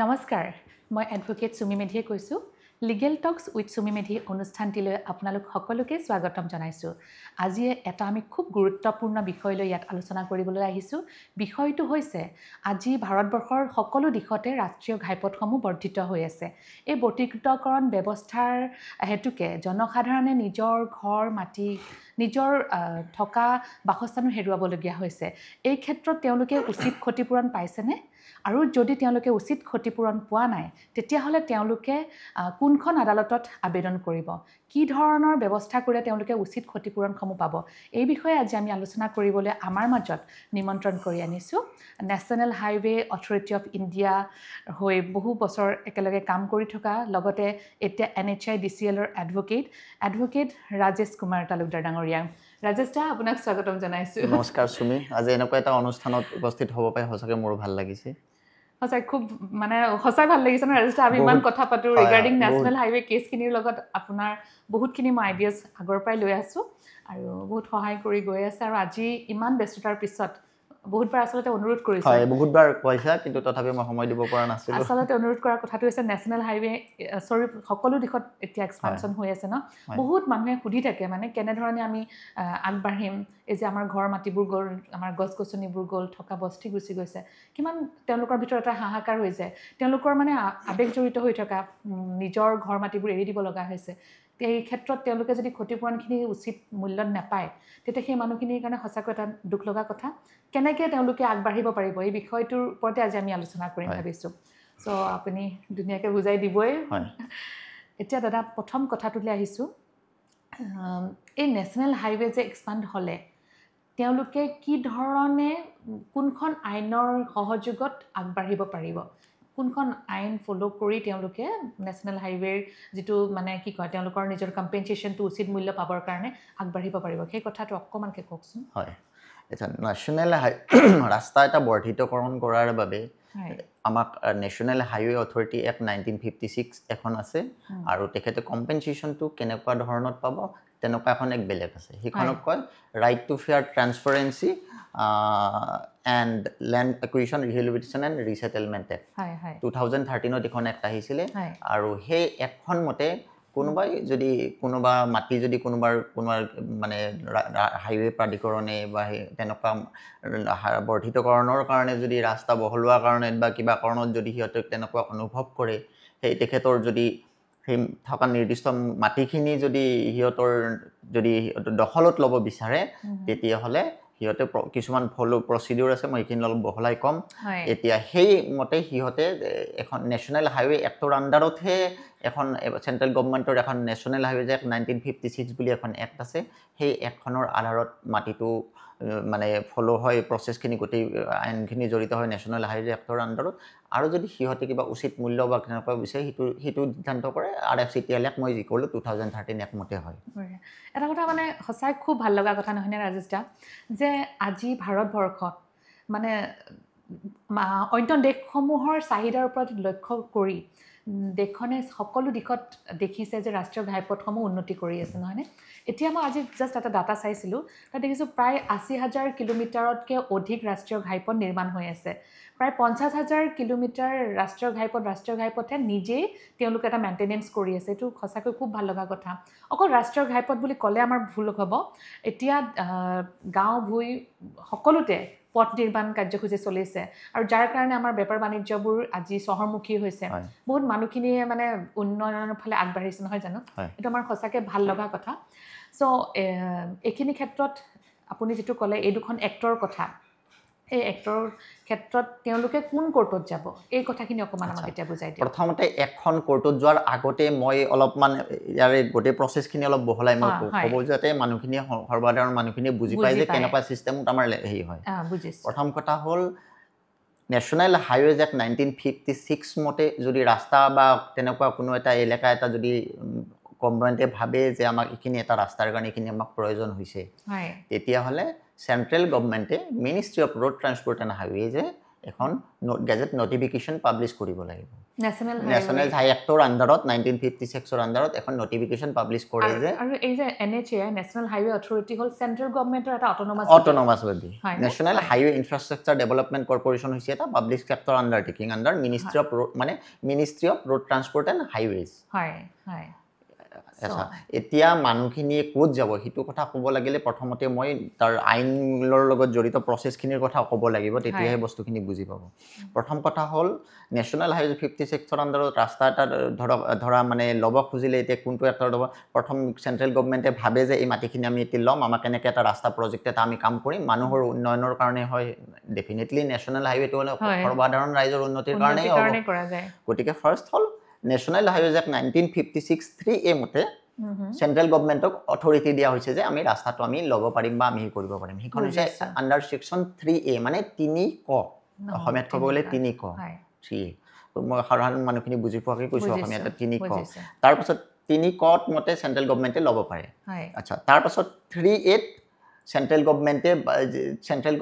নমস্কাৰ মই এডভোকেট সুমি মেধিয়ে কৈছোঁ legal talks with Sumi Medhi অনুষ্ঠানটিলৈ আপোনালোক সকলোকে স্বাগতম জনাইছোঁ আজি এটা আমি খুব গুৰুত্বপূৰ্ণ বিষয় লৈ ইয়াত আলোচনা কৰিবলৈ আহিছোঁ বিষয়টো হৈছে আজি ভাৰতবৰ্ষৰ সকলো দিশতে ৰাষ্ট্ৰীয় ঘাইপথসমূহ বৰ্ধিত হৈ আছে এই বৰ্ধিতকৰণ ব্যৱস্থাৰ হেতুকে জনসাধাৰণে নিজৰ ঘৰ মাটি নিজৰ থকা বাসস্থানো হেৰুৱাবলগীয়া হৈছে এই ক্ষেত্ৰত তেওঁলোকে উচিত ক্ষতিপূৰণ পাইছেনে আৰু যদি তেওঁলোকে উচিত ক্ষতিপূৰণ পোৱা নাই তেতিয়াহ'লে তেওঁলোকে কোনখন আদালতত আবেদন কৰিব কি ধৰণৰ ব্যৱস্থা কৰিলে তেওঁলোকে উচিত ক্ষতিপূৰণসমূহ পাব এই বিষয়ে আজি আমি আলোচনা কৰিবলৈ আমাৰ মাজত নিমন্ত্ৰণ কৰি আনিছোঁ national highway authority of India হৈ বহু বছৰ একেলগে কাম কৰি থকা লগতে এতিয়া NHI DCLৰ এডভোকেট ৰাজেশ কুমাৰ তালুকদাৰ ডাঙৰীয়া ৰাজেশ দা আপোনাক স্বাগতম জনাইছোঁ নমস্কাৰ সুমি আজি এনেকুৱা এটা অনুষ্ঠানত উপস্থিত হ'ব পাই সঁচাকৈ মোৰ ভাল লাগিছে সঁচাই খুব মানে সঁচাই ভাল লাগিছে ন ৰাজেশ আমি ইমান কথা পাতো ৰিগাৰ্ডিং নেশ্যনেল হাইৱে কেছখিনিৰ লগত আপোনাৰ বহুতখিনি মই আইডিয়াছ আগৰ পৰাই লৈ আছোঁ আৰু বহুত সহায় কৰি গৈ আছে আৰু আজি ইমান ব্যস্ততাৰ পিছত বহুতবাৰ আচলতে অনুৰোধ কৰিছোঁ হয় বহুতবাৰ কৈছা কিন্তু তথাপি মই সময় দিব পৰা নাছিলোঁ আচলতে অনুৰোধ কৰাৰ কথাটো হৈছে নেশ্যনেল হাইৱে সকলো দিশত এতিয়া এক্সপানশ্যন হৈ আছে ন বহুত মানুহে সুধি থাকে মানে কেনেধৰণে আমি আগবাঢ়িম এই যে আমাৰ ঘৰ মাটিবোৰ গ'ল আমাৰ গছ গছনিবোৰ গ'ল থকা বস্তি গুচি গৈছে কিমান তেওঁলোকৰ ভিতৰত এটা হাহাকাৰ হৈ যায় তেওঁলোকৰ মানে আৱেগ জড়িত হৈ থকা নিজৰ ঘৰ মাটিবোৰ এৰি দিব লগা হৈছে এই ক্ষেত্ৰত তেওঁলোকে যদি ক্ষতিপূৰণখিনি উচিত মূল্যত নাপায় তেতিয়া সেই মানুহখিনিৰ কাৰণে সঁচাকৈ এটা দুখ লগা কথা কেনেকৈ তেওঁলোকে আগবাঢ়িব পাৰিব এই বিষয়টোৰ ওপৰতে আজি আমি আলোচনা কৰিম ভাবিছোঁ চ' আপুনি ধুনীয়াকৈ বুজাই দিবই এতিয়া দাদা প্ৰথম কথাটোলৈ আহিছোঁ এই নেশ্যনেল হাইৱে যে এক্সপাণ্ড হ'লে তেওঁলোকে কি ধৰণে কোনখন আইনৰ সহযোগত আগবাঢ়িব পাৰিব কোনখন আইন ফ'ল' কৰি তেওঁলোকে নেশ্যনেল হাইৱেৰ যিটো মানে কি কয় তেওঁলোকৰ নিজৰ কম্পেনচেশ্যনটো উচিত মূল্য পাবৰ কাৰণে আগবাঢ়িব পাৰিব সেই কথাটো অকণমানকৈ কওকচোন হয় এতিয়া নেশ্যনেল ৰাস্তা এটা বৰ্ধিতকৰণ কৰাৰ বাবে আমাক নেশ্যনেল হাইৱে অথৰিটি এক্ট 1956 এখন আছে আৰু তেখেতে কম্পেনচেশ্যনটো কেনেকুৱা ধৰণত পাব তেনেকুৱা এখন এক বেলেগ আছে সেইখনক কয় right to fair transparency and land acquisition rehabilitation and resettlement act 2013ত এখন এক্ট আহিছিলে আৰু সেই এক্টখন মতে কোনোবাই যদি কোনোবা মাটি যদি কোনোবাৰ মানে হাইৱে প্ৰাধিকৰণে বা তেনেকুৱা বৰ্ধিতকৰণৰ কাৰণে যদি ৰাস্তা বহলোৱাৰ কাৰণে বা কিবা কাৰণত যদি সিহঁতে তেনেকুৱা অনুভৱ কৰে সেই তেখেতৰ যদি সেই থকা নিৰ্দিষ্ট মাটিখিনি যদি সিহঁতৰ যদি দখলত ল'ব বিচাৰে তেতিয়াহ'লে সিহঁতে কিছুমান প্ৰচিডিউৰ আছে মই এইখিনি অলপ বহলাই ক'ম এতিয়া সেই মতে সিহঁতে এখন নেশ্যনেল হাইৱে এক্টৰ আণ্ডাৰতহে এখন চেণ্ট্ৰেল গভৰ্ণমেণ্টৰ এখন নেশ্যনেল হাইৱে এক্ট 1956 বুলি এখন এক্ট আছে সেই এক্টখনৰ আধাৰত মাটিটো মানে ফ'ল' হয় প্ৰচেছখিনি গোটেই আইনখিনি জড়িত হয় নেশ্যনেল হাইৱে এক্টৰ আণ্ডাৰত আৰু যদি সিহঁতে কিবা উচিত মূল্য বা কেনেকুৱা বিচাৰে সেইটো সিদ্ধান্ত কৰে RFCTL এক্ট মই যি ক'লোঁ 2013 এক্ট মতে হয় এটা কথা মানে সঁচাই খুব ভাল লগা কথা নহয়নে ৰাজেশ দা যে আজি ভাৰতবৰ্ষত মানে অন্য দেশসমূহৰ চাহিদাৰ ওপৰত লক্ষ্য কৰি দেশখনে সকলো দিশত দেখিছে যে ৰাষ্ট্ৰীয় ঘাইপথসমূহ উন্নতি কৰি আছে নহয়নে এতিয়া মই আজি জাষ্ট এটা ডাটা চাইছিলোঁ তাত দেখিছোঁ প্ৰায় 80,000 কিলোমিটাৰতকৈ অধিক ৰাষ্ট্ৰীয় ঘাইপথ নিৰ্মাণ হৈ আছে প্ৰায় 50,000 কিলোমিটাৰ ৰাষ্ট্ৰীয় ঘাইপথে নিজেই তেওঁলোকে এটা মেইনটেনেঞ্চ কৰি আছে এইটো সঁচাকৈ খুব ভাল লগা কথা অকল ৰাষ্ট্ৰীয় ঘাইপথ বুলি ক'লে আমাৰ ভুল হ'ব এতিয়া গাঁও ভূঁই সকলোতে পথ নিৰ্মাণ কাৰ্যসূচী চলিছে আৰু যাৰ কাৰণে আমাৰ বেপাৰ বাণিজ্যবোৰ আজি চহৰমুখী হৈছে বহুত মানুহখিনিয়ে মানে উন্নয়নৰ ফালে আগবাঢ়িছে নহয় জানো এইটো আমাৰ সঁচাকৈ ভাল লগা কথা চ' এইখিনি ক্ষেত্ৰত আপুনি যিটো ক'লে এই দুখন এক্টৰ কথা এই এক্টৰ ক্ষেত্ৰত তেওঁলোকে কোন কোৰ্টত যাব এই কথাখিনি অকণমান আমাক এতিয়া বুজাই দিয়ক প্ৰথমতে এখন কোৰ্টত যোৱাৰ আগতে মই অলপমান ইয়াৰে গোটেই প্ৰচেছখিনি অলপ বহলাই মই ক'ব যাতে মানুহখিনিয়ে সৰ্বসাধাৰণ মানুহখিনিয়ে বুজি পায় যে কেনেকুৱা ছিষ্টেমত আমাৰ হেৰি হয় প্ৰথম কথা হ'ল নেশ্যনেল হাইৱেজ এক্ট 1956 মতে যদি ৰাস্তা বা তেনেকুৱা কোনো এটা এলেকা এটা যদি গভৰ্ণমেণ্টে ভাবে যে আমাক এইখিনি এটা ৰাস্তাৰ কাৰণে এইখিনি আমাক প্ৰয়োজন হৈছে তেতিয়াহ'লে চেণ্ট্ৰেল গভৰ্ণমেণ্টে ministry of road transport and হাইৱেজে এখন গেজেট নটিফিকেশ্যন পাব্লিছ কৰিব লাগিব নেশ্যনেল নেশ্যনেল হাই এক্টৰ আণ্ডাৰত 1956 আণ্ডাৰত এখন নটিফিকেশ্যন পাব্লিছ কৰে যে আৰু এই যে NHAI নেশ্যনেল হাইৱে অথৰিটি হ'ল চেণ্ট্ৰেল গভৰ্ণমেণ্টৰ এটা autonomous body national highway infrastructure development corporation হৈছে এটা public sector undertaking under ministry of road মানে ministry of road transport and highways হয় হয় আচ্ছা এতিয়া মানুহখিনিয়ে ক'ত যাব সেইটো কথা ক'ব লাগিলে প্ৰথমতে মই তাৰ আইনৰ লগত জড়িত প্ৰচেছখিনিৰ কথা ক'ব লাগিব তেতিয়াহে বস্তুখিনি বুজি পাব প্ৰথম কথা হ'ল নেশ্যনেল হাইৱে 56ৰ আণ্ডাৰত ৰাস্তা এটা ধৰা মানে ল'ব খুজিলে এতিয়া কোনটো এক্টৰ ল'ব প্ৰথম চেণ্ট্ৰেল গভৰ্ণমেণ্টে ভাবে যে এই মাটিখিনি আমি এতিয়া ল'ম আমাক কেনেকৈ এটা ৰাস্তা প্ৰজেক্ট এটা আমি কাম কৰিম মানুহৰ উন্নয়নৰ কাৰণে হয় ডেফিনেটলি নেশ্যনেল হাইৱেটো হ'লে সৰ্বসাধাৰণ ৰাইজৰ উন্নতিৰ কাৰণেই হ'ব গতিকে ফাৰ্ষ্ট হ'ল নেশ্যনেল হাইৱেজ এক্ট 1956 3A মতে চেণ্ট্ৰেল গভৰ্ণমেণ্টক অথৰিটি দিয়া হৈছে যে আমি ৰাস্তাটো আমি ল'ব পাৰিম বা আমি কৰিব পাৰিম সেইখন হৈছে আণ্ডাৰ ছেকশ্যন 3A মানে 3 ক অসমীয়াত ক'ব গ'লে 3 ক 3A মই সাধাৰণ মানুহখিনি বুজি পোৱাকৈ কৈছোঁ অসমীয়াত 3 ক তাৰপাছত 3 কত মতে চেণ্ট্ৰেল গভৰ্ণমেণ্টে ল'ব পাৰে আচ্ছা তাৰপাছত 3A চেণ্ট্ৰেল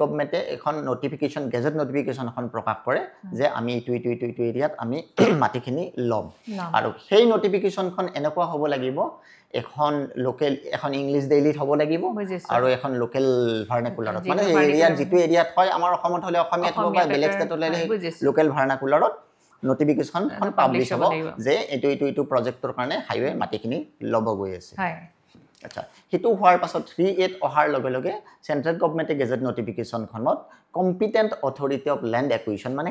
গভৰ্ণমেণ্টে এখন নটিফিকেশ্যন গেজেট নটিফিকেশ্যন এখন প্ৰকাশ কৰে যে আমি এইটো এৰিয়াত আমি মাটিখিনি ল'ম আৰু সেই নটিফিকেশ্যনখন এনেকুৱা হ'ব লাগিব এখন লোকেল এখন ইংলিছ ডেইলিত হ'ব লাগিব আৰু এখন লোকেল ভাৰ্নাকুলাৰত মানে এৰিয়াত যিটো এৰিয়াত হয় আমাৰ অসমত হ'লে অসমীয়াত হ'ব বা বেলেগ ষ্টেটত হ'লে লোকেল ভাৰ্নাকুলাৰত নটিফিকেশ্যনখন পাব্লিছ হ'ব যে এইটো প্ৰজেক্টৰ কাৰণে হাইৱে মাটিখিনি ল'ব গৈ আছে আচ্ছা সেইটো হোৱাৰ পাছত 3A অহাৰ লগে লগে চেণ্ট্ৰেল গভৰ্ণমেণ্টে গেজেট নটিফিকেশ্যনখনত competent authority of land acquisition মানে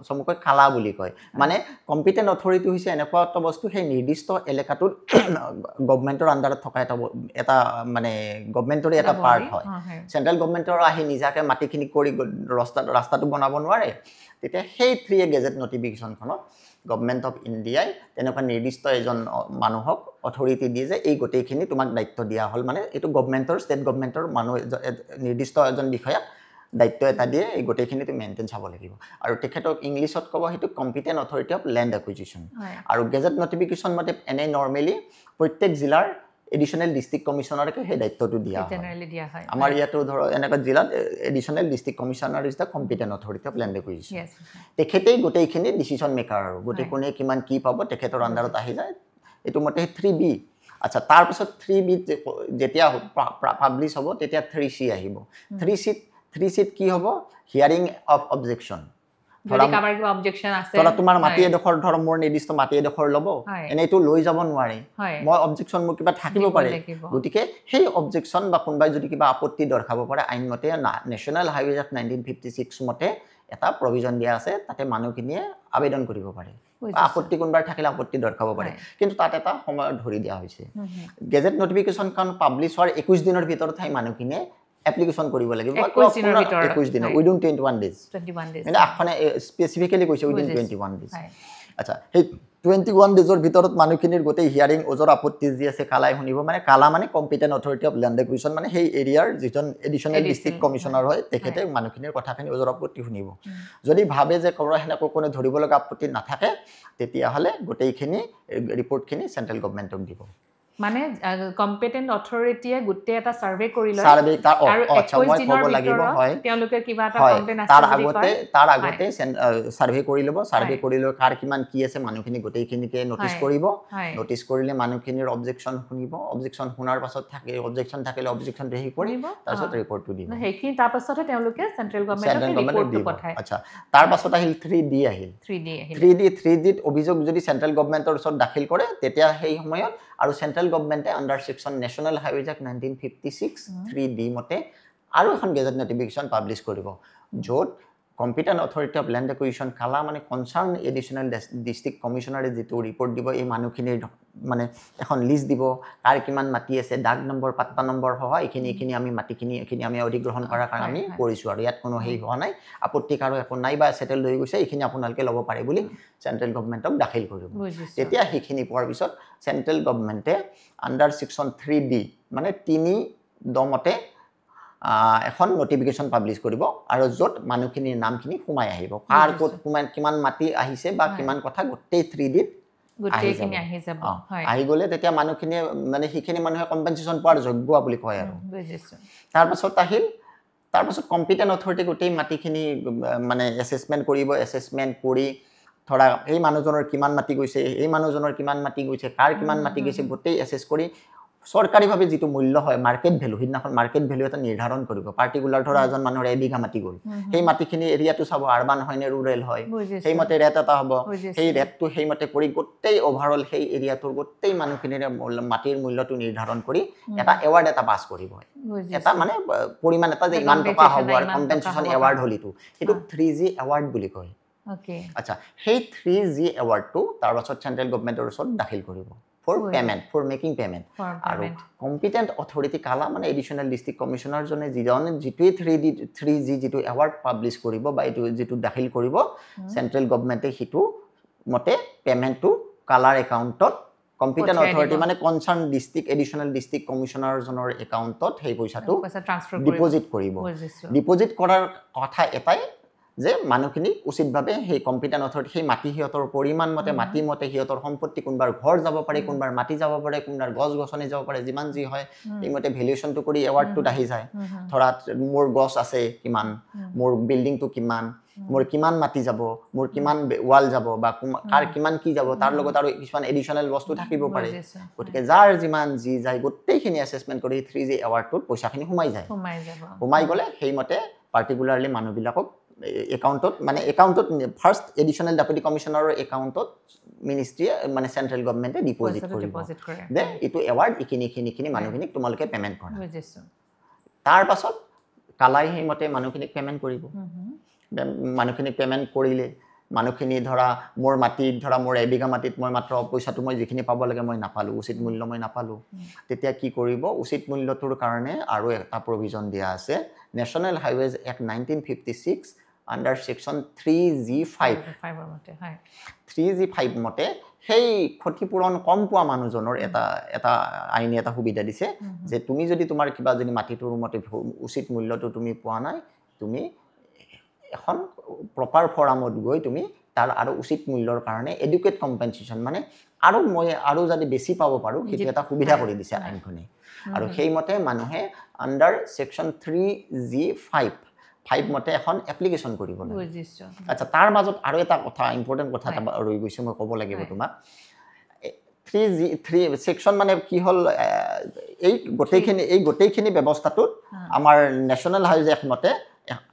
চমুকৈ কালা বুলি কয় মানে কম্পিটেণ্ট অথৰিটি হৈছে এনেকুৱা এটা বস্তু সেই নিৰ্দিষ্ট এলেকাটোত গভৰ্ণমেণ্টৰ আণ্ডাৰত থকা এটা মানে গভৰ্ণমেণ্টৰে এটা পাৰ্ট হয় চেণ্ট্ৰেল গভৰ্ণমেণ্টৰ আহি নিজাকৈ মাটিখিনি কৰি ৰাস্তাটো বনাব নোৱাৰে তেতিয়া সেই 3A গেজেট নটিফিকেশ্যনখনত গভৰ্ণমেণ্ট অফ ইণ্ডিয়াই তেনেকুৱা নিৰ্দিষ্ট এজন মানুহক অথৰিটি দিয়ে যে এই গোটেইখিনি তোমাক দায়িত্ব দিয়া হ'ল মানে এইটো গভৰ্ণমেণ্টৰ ষ্টেট গভৰ্ণমেণ্টৰ মানুহ নিৰ্দিষ্ট এজন বিষয়াক দায়িত্ব এটা দিয়ে এই গোটেইখিনি তুমি মেইনটেইন চাব লাগিব আৰু তেখেতক ইংলিছত ক'ব সেইটো competent authority of land acquisition আৰু গেজেট নটিফিকেশ্যন মতে এনে নৰ্মেলি প্ৰত্যেক জিলাৰ এডিশ্যনেল ডিষ্ট্ৰিক্ট কমিশ্যনাৰকে সেই দায়িত্বটো দিয়া হয় আমাৰ ইয়াতো ধৰ এনেকুৱা জিলাত additional district commissioner is the competent authority of land acquisition তেখেতেই গোটেইখিনি ডিচিশ্যন মেকাৰ আৰু গোটেই কোনে কিমান কি পাব তেখেতৰ আণ্ডাৰত আহি যায় এইটো মতে 3B আচ্ছা তাৰপিছত 3B যেতিয়া পাব্লিছ হ'ব তেতিয়া 3C আহিব 3C কি হ'ব হিয়াৰিং অফ অবজেকশ্যন ধৰা তোমাৰ মাটি এডোখৰ ধৰ মোৰ নিৰ্দিষ্ট মাটি এডোখৰ ল'ব এনেইটো লৈ যাব নোৱাৰে মই অবজেকশ্যন মোৰ কিবা থাকিব পাৰে গতিকে সেই অবজেকশ্যন বা কোনোবাই যদি কিবা আপত্তি দৰ্শাব পাৰে আইনমতে নেশ্যনেল হাইৱেজ এক্ট 1956 মতে এটা প্ৰভিজন দিয়া আছে তাতে মানুহখিনিয়ে আবেদন কৰিব পাৰে আপত্তি কোনোবাৰ থাকিলে আপত্তি দৰ্শাব পাৰে কিন্তু তাত এটা সময় ধৰি দিয়া হৈছে গেজেট নটিফিকেশ্যনখন পাব্লিছ হোৱাৰ 21 দিনৰ ভিতৰত সেই মানুহখিনিয়ে এপ্লিকেশ্যন কৰিব লাগিব 21 দিনৰ উইদিন 21 ডেজ মানে আখনে স্পেচিফিকেলি কৈছে উইদিন 21 ডেজ আচ্ছা সেই 21 ডেজৰ ভিতৰত মানুহখিনিৰ গোটেই হিয়াৰিং ওজৰ আপত্তি যি আছে কালাই শুনিব মানে কালা মানে competent authority of land acquisition মানে সেই এৰিয়াৰ যিজন এডিশ্যনেল ডিষ্ট্ৰিক্ট কমিশ্যনাৰ হয় তেখেতে মানুহখিনিৰ কথাখিনি ওজৰ আপত্তি শুনিব যদি ভাবে যে সেনেকৈ কোনো ধৰিব লগা আপত্তি নাথাকে তেতিয়াহ'লে গোটেইখিনি ৰিপৰ্টখিনি চেণ্ট্ৰেল গভৰ্ণমেণ্টক দিব মানে কম্পিটেণ্ট অথৰিটিয়ে গোটেই এটা সাৰ্ভে কৰি লয় সাৰ্ভে আৰু 21 দিনৰ লাগিব হয় তেওঁলোকে কিবা এটা কমপ্লেইন আছে তাৰ আগতে সাৰ্ভে কৰি ল'ব সাৰ্ভে কৰি লৈ কাৰ কিমান কি আছে মানুহখিনি গোটেইখিনিকে নটিচ কৰিব নটিচ কৰিলে মানুহখিনিৰ অবজেকশ্যন শুনিব অবজেকশ্যন শুনাৰ পাছত অবজেকশ্যন থাকিলে অবজেকশ্যন ৰেহি কৰিব তাৰপিছত ৰিপৰ্টটো দিব সেইখিনি তাৰ পাছতে তেওঁলোকে চেণ্ট্ৰেল গভৰ্ণমেণ্টক ৰিপৰ্টটো পঠায় আচ্ছা তাৰ পাছত আহিল 3D আহিল 3D অভিযোগ যদি চেণ্ট্ৰেল গভৰ্ণমেণ্টৰ ওচৰত দাখিল কৰে তেতিয়া সেই সময়ত আৰু চেণ্ট্ৰেল গভৰ্ণমেণ্টে under section national highways act 1956 3D মতে আৰু এখন গেজেট নটিফিকেশ্যন পাব্লিছ কৰিব য'ত competent authority of land acquisition কালা মানে কনচাৰ্ণ এডিশ্যনেল ডিষ্ট্ৰিক্ট কমিশ্যনাৰে যিটো ৰিপৰ্ট দিব এই মানুহখিনিৰ মানে এখন লিষ্ট দিব কাৰ কিমান মাটি আছে ডাক নম্বৰ পাট্টা নম্বৰ সহ এইখিনি আমি মাটিখিনি এইখিনি আমি অধিগ্ৰহণ কৰাৰ কাৰণে আমি কৰিছোঁ আৰু ইয়াত কোনো হেৰি হোৱা নাই আপত্তি কাৰো একো নাই বা চেটেল লৈ গৈছে এইখিনি আপোনালোকে ল'ব পাৰে বুলি চেণ্ট্ৰেল গভৰ্ণমেণ্টক দাখিল কৰিব তেতিয়া সেইখিনি পোৱাৰ পিছত চেণ্ট্ৰেল গভৰ্ণমেণ্টে আণ্ডাৰ ছেকশ্যন 3D মানে 3 মতে এখন নটিফিকেশ্যন পাব্লিছ কৰিব আৰু য'ত মানুহখিনিৰ নামখিনি সোমাই আহিব কাৰ ক'ত কিমান মাটি আহিছে বা কিমান কথা গোটেই 3D আহি গ'লে তেতিয়া মানুহখিনিয়ে মানে সেইখিনি মানুহে কম্পেনচেশ্যন পোৱাৰ যোগ্য বুলি কয় আৰু তাৰপাছত আহিল তাৰপাছত কম্পিটেণ্ট অথৰিটি গোটেই মাটিখিনি মানে এছেছমেণ্ট কৰিব এছেছমেণ্ট কৰি ধৰা এই মানুহজনৰ কিমান মাটি গৈছে এই মানুহজনৰ কিমান মাটি গৈছে কাৰ কিমান মাটি গৈছে গোটেই এছেছ কৰি চৰকাৰীভাৱে যিটো মূল্য হয় মাৰ্কেট ভেলু সিদিনাখন মাৰ্কেট ভেলু এটা নিৰ্ধাৰণ কৰিব পাৰ্টিকুলাৰ ধৰা এজন মানুহৰ এবিঘা মাটি গ'ল সেই মাটিখিনি এৰিয়াটো চাব আৰবান হয় নে ৰুৰেল হয় সেইমতে ৰেট এটা হ'ব সেই ৰেটটো সেইমতে কৰি গোটেই অভাৰঅল সেই এৰিয়াটোৰ গোটেই মানুহখিনিৰে মাটিৰ মূল্যটো নিৰ্ধাৰণ কৰি এটা এৱাৰ্ড এটা পাছ কৰিব এটা মানে পৰিমাণ এটা যে ইমান টকা হ'ব আৰু কম্পেনচেশ্যন এৱাৰ্ড হলিটো সেইটো 3G এৱাৰ্ড বুলি কয় আচ্ছা সেই 3G এৱাৰ্ডটো তাৰপাছত চেণ্ট্ৰেল গভৰ্ণমেণ্টৰ ওচৰত দাখিল কৰিব for payment for making payment আৰু competent authority কালা মানে এডিশনাল ডিস্ট্ৰিক্ট কমিশনাৰ জনে যিটোৱে 3G যিটো এৱাৰ্ড পাবলিশ কৰিব বা এইটো যিটো দাখিল কৰিব চেন্ট্ৰেল গভৰ্ণমেণ্টে হিটো মতে পেমেন্টটো কালাৰ একাউণ্টত কম্পিটেণ্ট অথৰিটি মানে concern district additional district commissioner জনৰ একাউণ্টত সেই পইচাটো ডিপোজিট কৰিব ডিপোজিট কৰাৰ কথা এটাই যে মানুহখিনি উচিতভাৱে সেই কম্পিটেণ্ট অথৰিটি সেই মাটি হিয়তৰ পৰিমাণ মতে মাটি মতে হিয়তৰ সম্পত্তি কোনবাৰ ঘৰ যাব পাৰে কোনবাৰ মাটি যাব পাৰে কোনবাৰ গছ গছনি যাব পাৰে যিমান যি হয় এই মতে ভ্যালুয়েশনটো কৰি এৱাৰ্ডটো আহি যায় ধৰা মোৰ গছ আছে কিমান মোৰ বিল্ডিংটো কিমান মোৰ কিমান মাটি যাব মোৰ কিমান ওয়াল যাব বা কাৰ কিমান কি যাব তাৰ লগত আৰু কিছুমান এডিশনাল বস্তু থাকিব পাৰে গতিকে যাৰ যিমান যি যায় গোটেইখিনি এছেছমেণ্ট কৰি 3G এৱাৰ্ডটোত পইচাখিনি সোমাই গ'লে সেইমতে পাৰ্টিকুলাৰলি মানুহবিলাকক একাউণ্টত মানে একাউণ্টত ফাৰ্স্ট এডিশনাল ডেপুটি কমিশনাৰৰ একাউণ্টত মিনিষ্ট্ৰীয়ে মানে চেন্ট্ৰেল গভৰ্ণমেণ্টে ডিপোজিট কৰিব দে ইটো এৱাৰ্ড ইখিনি মানুহখিনিক তোমালোকে পেমেন্ট কৰা তাৰ পাছত কালাই সেইমতে মানুহখিনিক পেমেন্ট কৰিব মানুহখিনিক পেমেন্ট কৰিলে মানুহখিনি ধৰা মোৰ মাটিত ধৰা মোৰ এবিঘা মাটিত মই মাত্ৰ পইচাটো মই যিখিনি পাব লাগে মই নাপালো উচিত মূল্য মই নাপালো তেতিয়া কি কৰিব উচিত মূল্যটোৰ কাৰণে আৰু এটা প্ৰভিজন দিয়া আছে national highways act 1956 under section 3G5 3G5 মতে সেই ক্ষতিপূৰণ কম পোৱা মানুহজনৰ এটা আইনী এটা সুবিধা দিছে যে তুমি যদি তোমাৰ কিবা যদি মাটিটোৰ মতে উচিত মূল্যটো তুমি পোৱা নাই তুমি এখন প্ৰপাৰ ফৰামত গৈ তুমি তাৰ আৰু উচিত মূল্যৰ কাৰণে এডুকেট কম্পেনসেশন মানে আৰু মই আৰু যদি বেছি পাব পাৰো সেইটো এটা সুবিধা কৰি দিছে আইনখনে আৰু সেইমতে মানুহে আন্ডাৰ সেকশন 3G5 মতে এখন এপ্লিকেশন কৰিব লাগে আচ্ছা তাৰ মাজত আৰু এটা কথা ইম্পৰ্টেন্ট কথা এটা ৰৈ গৈছে মই ক'ব লাগিব তোমাক 3 সেকশন মানে কি হল এই গোটেইখিনি ব্যৱস্থাটোত আমাৰ নেশ্যনেল হাইৱেজ এক্ট মতে